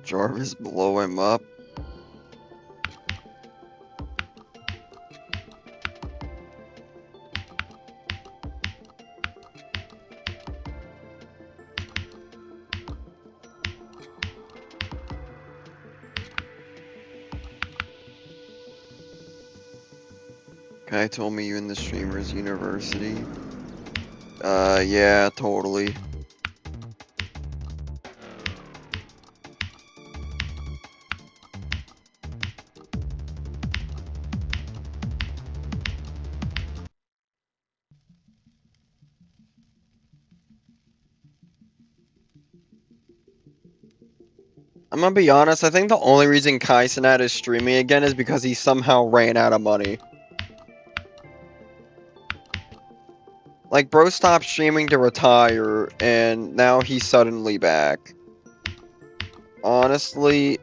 Jarvis blow him up. Guy told me you in the Streamers University. Yeah, totally. I'm gonna be honest, I think the only reason Kai Cenat is streaming again is because he somehow ran out of money. Like, bro stopped streaming to retire, and now he's suddenly back. Honestly,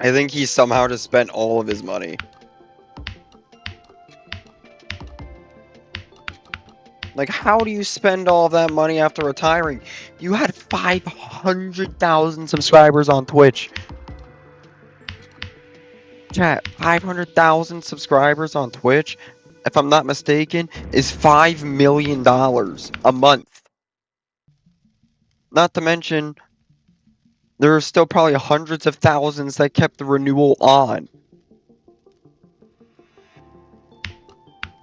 I think he somehow just spent all of his money. Like, how do you spend all of that money after retiring? You had 500,000 subscribers on Twitch. Chat, 500,000 subscribers on Twitch, if I'm not mistaken, is $5 million a month. Not to mention, there are still probably hundreds of thousands that kept the renewal on.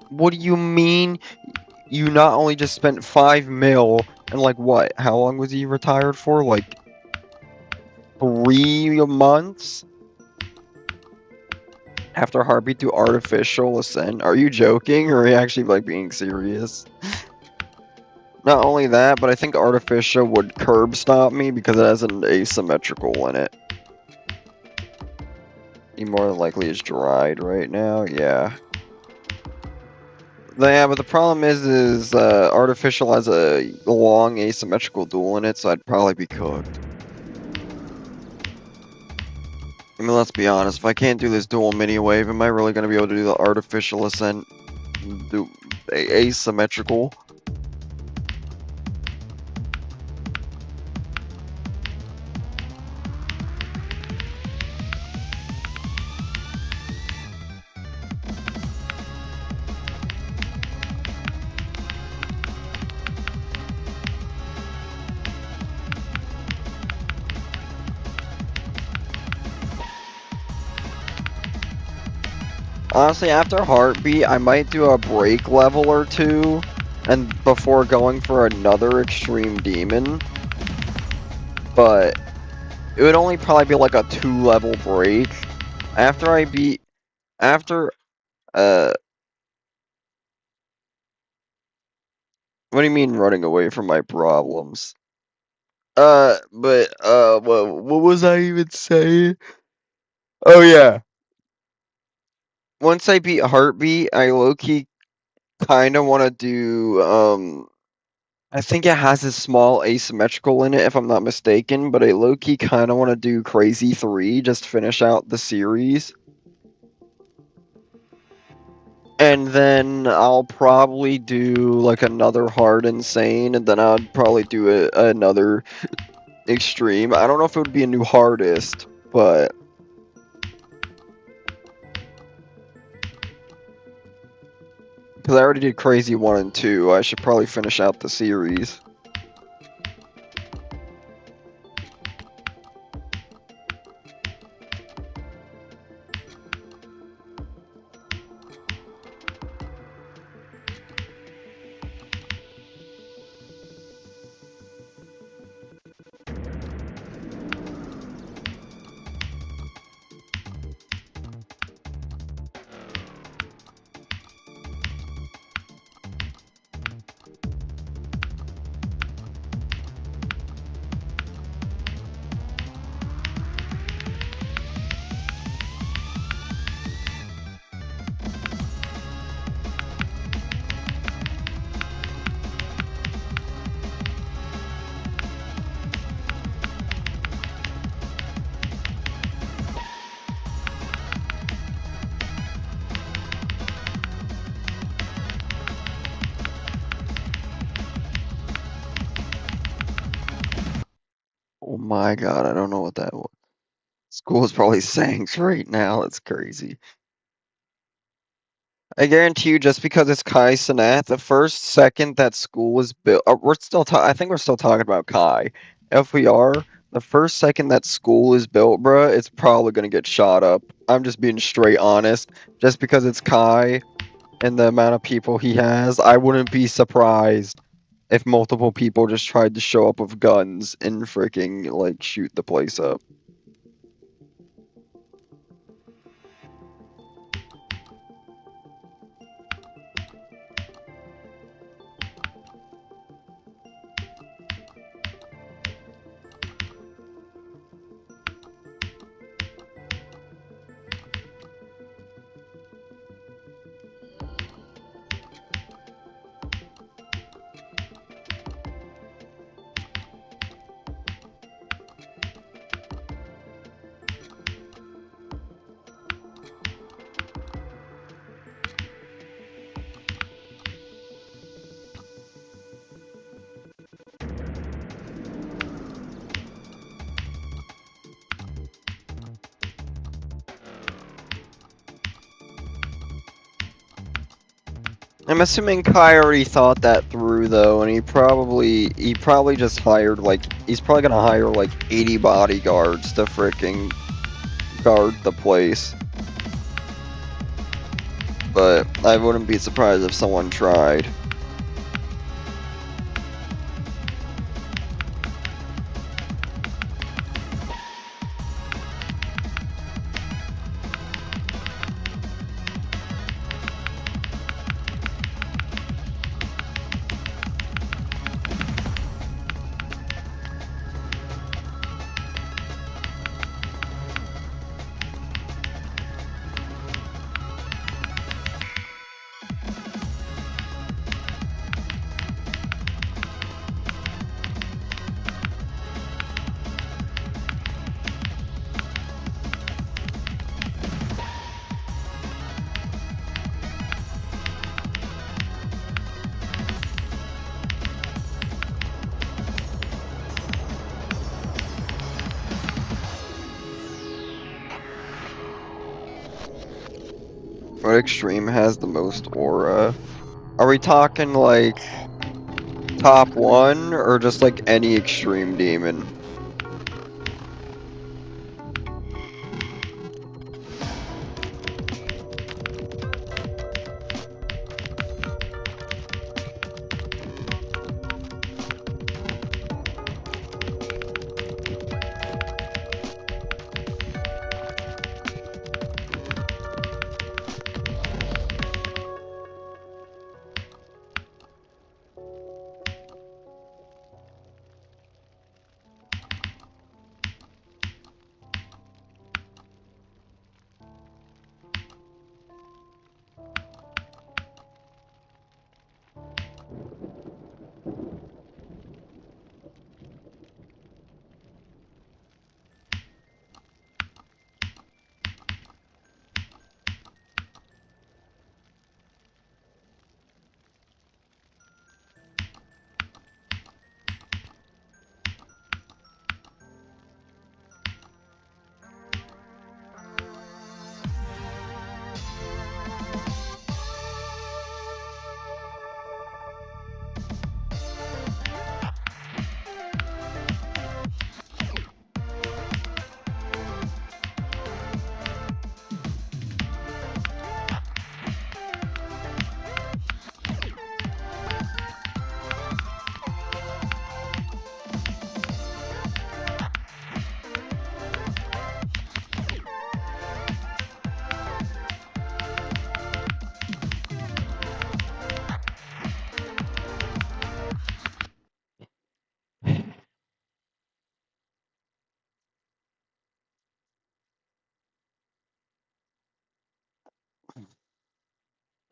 What do you mean you not only just spent 5 mil and like what? How long was he retired for? Like 3 months? After Heartbeat to Artificial Ascent? Are you joking or are you actually like being serious? Not only that, but I think Artificial would curb stop me because it has an asymmetrical in it. He more than likely is dried right now, yeah. Yeah, but the problem is Artificial has a long asymmetrical duel in it, so I'd probably be cooked. I mean, let's be honest, if I can't do this dual mini wave, am I really going to be able to do the Artificial Ascent asymmetrical? Honestly, after Heartbeat, I might do a break level or two, and before going for another Extreme Demon. But it would only probably be like a 2-level break. After I beat, after, what do you mean running away from my problems? What was I even saying? Oh yeah. Once I beat Heartbeat, I low-key kinda wanna do, I think it has a small asymmetrical in it, if I'm not mistaken, but I low-key kinda wanna do Crazy 3, just finish out the series. And then I'll probably do, like, another Hard Insane, and then I'd probably do another Extreme. I don't know if it would be a new Hardest, but... Because I already did Crazy 1 and 2, I should probably finish out the series. Oh my god, I don't know what that was. School is probably saying right now, that's crazy. I guarantee you, just because it's Kai Cenat, the first second that school was built, I think we're still talking about Kai. If we are, the first second that school is built, bruh, it's probably gonna get shot up. I'm just being straight honest. Just because it's Kai and the amount of people he has, I wouldn't be surprised if multiple people just tried to show up with guns and freaking, like, shoot the place up. I'm assuming Kai already thought that through though, and he probably just hired he's probably gonna hire like 80 bodyguards to freaking guard the place. But I wouldn't be surprised if someone tried. What extreme has the most aura? Are we talking like top 1 or just like any extreme demon?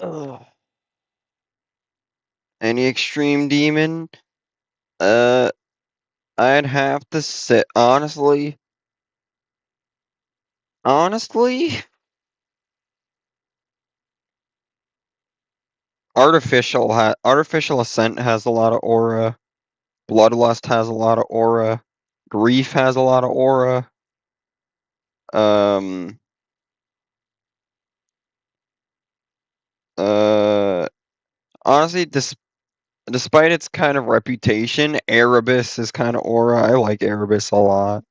Ugh. Any extreme demon? I'd have to say, honestly, Artificial Ascent has a lot of aura. Bloodlust has a lot of aura. Grief has a lot of aura. Honestly, despite its kind of reputation, Erebus is kind of aura. I like Erebus a lot.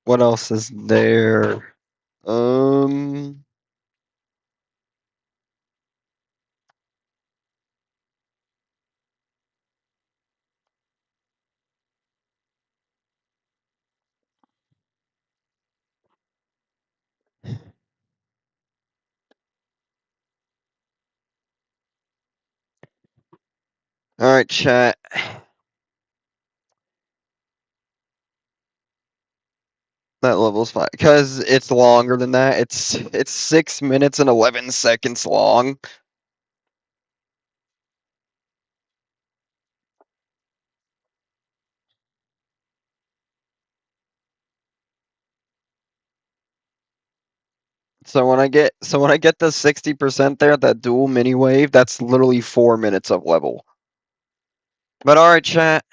What else is there? Alright, chat. That level's fine. Because it's longer than that. It's 6 minutes and 11 seconds long. So when I get the 60% there, that dual mini wave, that's literally 4 minutes of level. But alright, chat.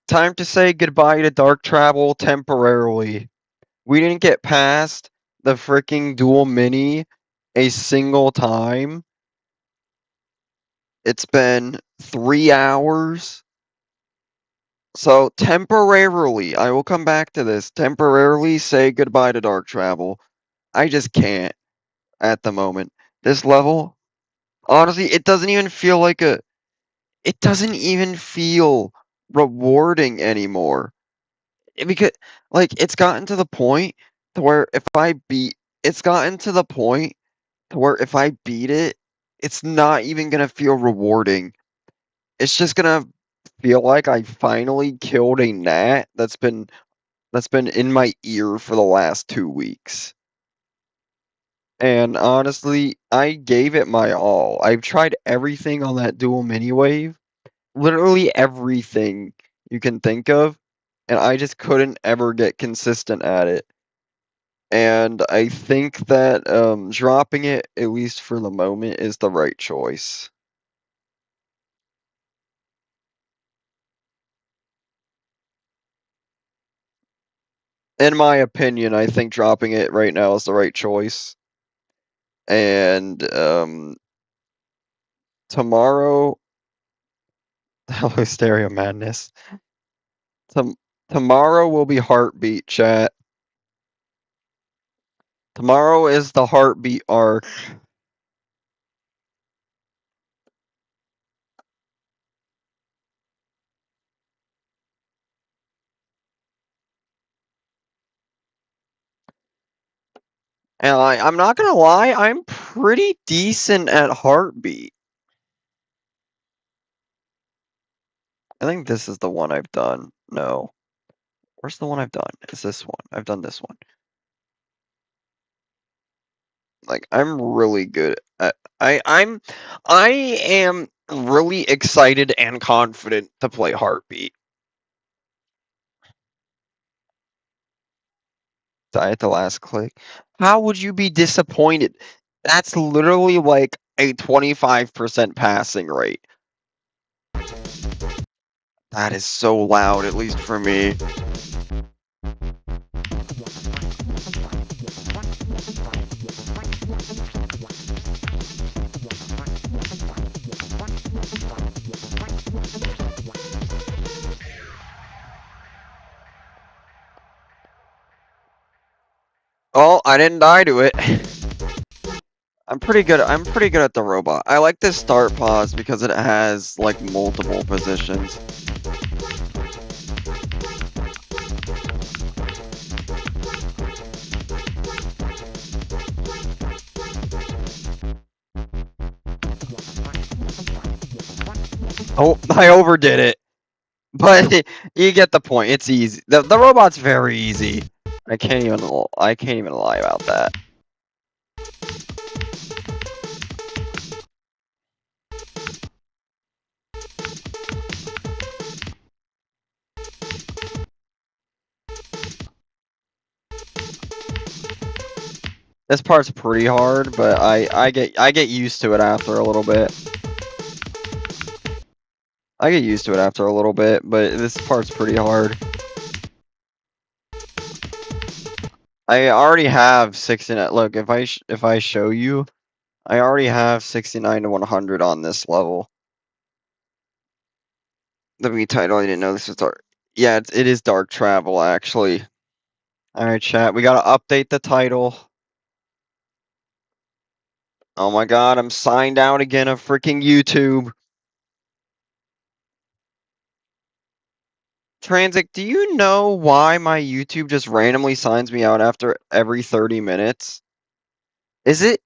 Time to say goodbye to Dark Travel temporarily. We didn't get past the freaking dual mini a single time. It's been 3 hours. So temporarily, I will come back to this. Temporarily say goodbye to Dark Travel. I just can't at the moment. This level, honestly, it doesn't even feel rewarding anymore. Because like it's gotten to the point to where if I beat it, it's not even gonna feel rewarding. It's just gonna feel like I finally killed a gnat that's been in my ear for the last 2 weeks. And honestly, I gave it my all. I've tried everything on that dual mini wave. Literally everything you can think of, and I just couldn't ever get consistent at it. And I think that dropping it, at least for the moment, is the right choice. In my opinion, I think dropping it right now is the right choice. And tomorrow, hello, Stereo Madness. Tomorrow will be Heartbeat, chat. Tomorrow is the Heartbeat arc. And I'm not gonna lie, I'm pretty decent at Heartbeat. I think this is the one I've done. No. Where's the one I've done? It's this one. I've done this one. Like, I'm really good at I am really excited and confident to play Heartbeat. Die at the last click. How would you be disappointed? That's literally like a 25% passing rate. That is so loud, at least for me. Oh, I didn't die to it. I'm pretty good at the robot. I like this start pause because it has like multiple positions. Oh, I overdid it. But you get the point. It's easy. The robot's very easy. I can't even lie about that. This part's pretty hard, but I get used to it after a little bit. I get used to it after a little bit, but this part's pretty hard. I already have 69. Look, if I show you, I already have 69 to 100 on this level. The V title, I didn't know this was dark. Yeah, it is dark travel actually. All right, chat. We gotta update the title. Oh my god, I'm signed out again of freaking YouTube. Transic, do you know why my YouTube just randomly signs me out after every 30 minutes? Is it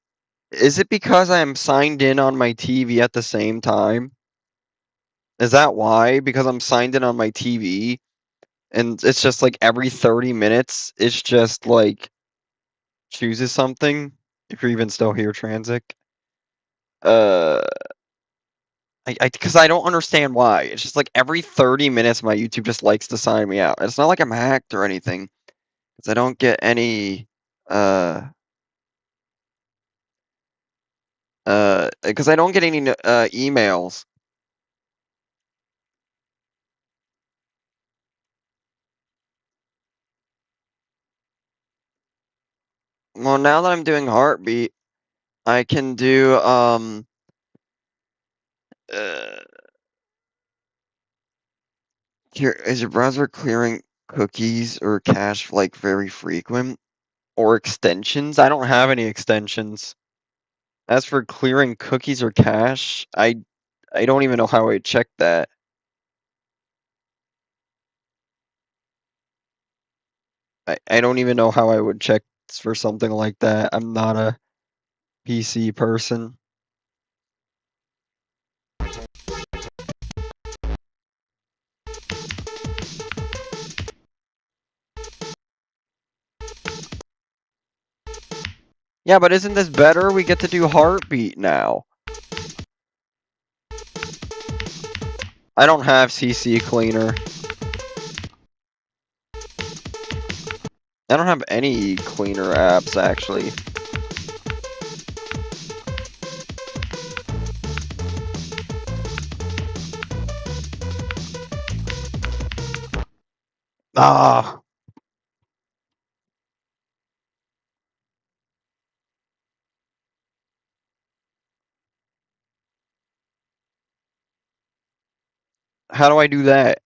because I am signed in on my TV at the same time? Is that why? Because I'm signed in on my TV and it's just like every 30 minutes it's just like chooses something. If you're even still here, Transic. Because I don't understand why. It's just like every 30 minutes my YouTube just likes to sign me out. It's not like I'm hacked or anything. Because I don't get any because I don't get any emails. Well, now that I'm doing Heartbeat, I can do here is your browser clearing cookies or cache like very frequent or extensions? I don't have any extensions. As for clearing cookies or cache, I don't even know how I check that. I don't even know how I would check for something like that. I'm not a PC person. Yeah, but isn't this better? We get to do Heartbeat now. I don't have CC Cleaner. I don't have any cleaner apps, actually. Ah. How do I do that?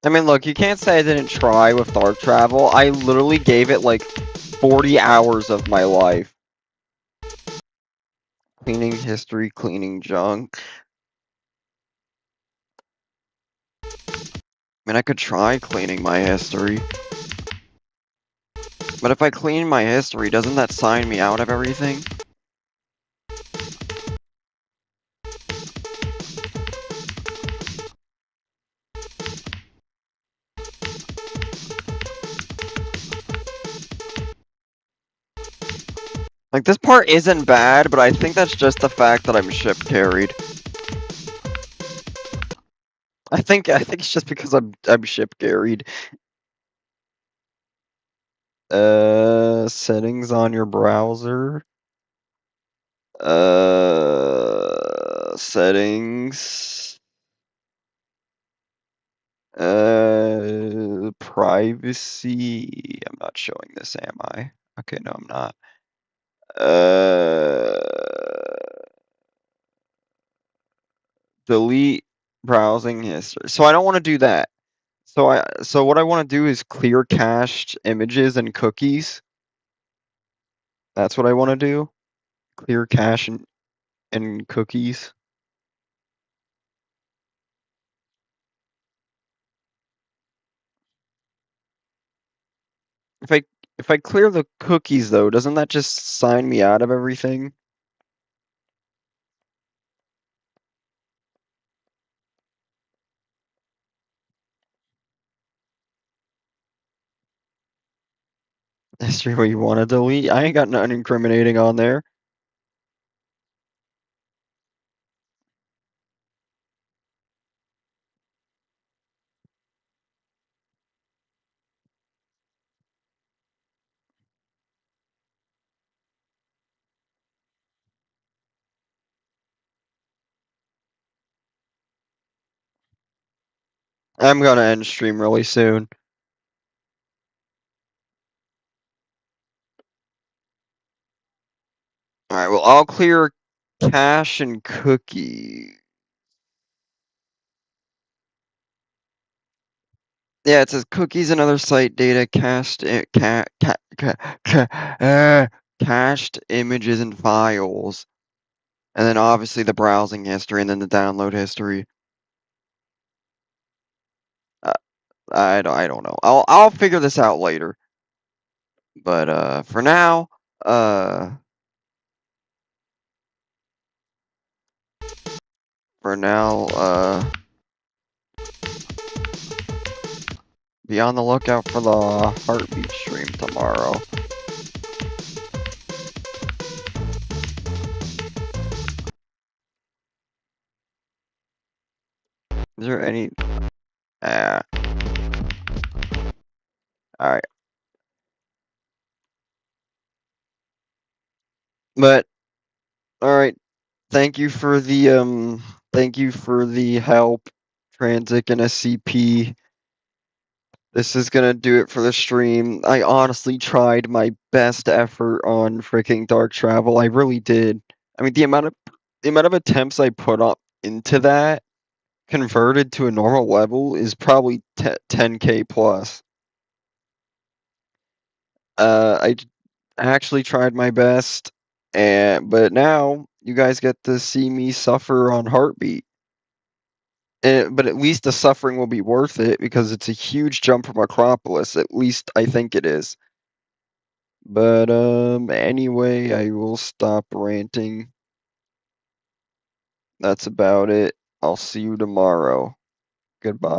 I mean, look, you can't say I didn't try with Dark Travel. I literally gave it like 40 hours of my life. Cleaning history, cleaning junk. I mean, I could try cleaning my history. But if I clean my history, doesn't that sign me out of everything? Like, this part isn't bad, but I think that's just the fact that I'm ship carried. I think it's just because I'm ship carried. Settings on your browser. Settings. Privacy. I'm not showing this, am I? Okay, no, I'm not. Delete browsing history. So I don't want to do that. So what I want to do is clear cached images and cookies. That's what I want to do. Clear cache and cookies. If I clear the cookies though, doesn't that just sign me out of everything? History what you want to delete? I ain't got nothing incriminating on there. I'm gonna end stream really soon. Alright, well, I'll clear cache and cookie. Yeah, it says cookies and other site data, cached images and files. And then obviously the browsing history and then the download history. I don't know. I'll figure this out later. But for now, be on the lookout for the Heartbeat stream tomorrow. Is there any? Alright. But, alright. Thank you for the help, Transic and SCP. This is gonna do it for the stream. I honestly tried my best effort on freaking Dark Travel. I really did. I mean, the amount of attempts I put up into that converted to a normal level is probably 10K plus. I actually tried my best, but now you guys get to see me suffer on Heartbeat. But at least the suffering will be worth it because it's a huge jump from Acropolis. At least I think it is. But anyway, I will stop ranting. That's about it. I'll see you tomorrow. Goodbye.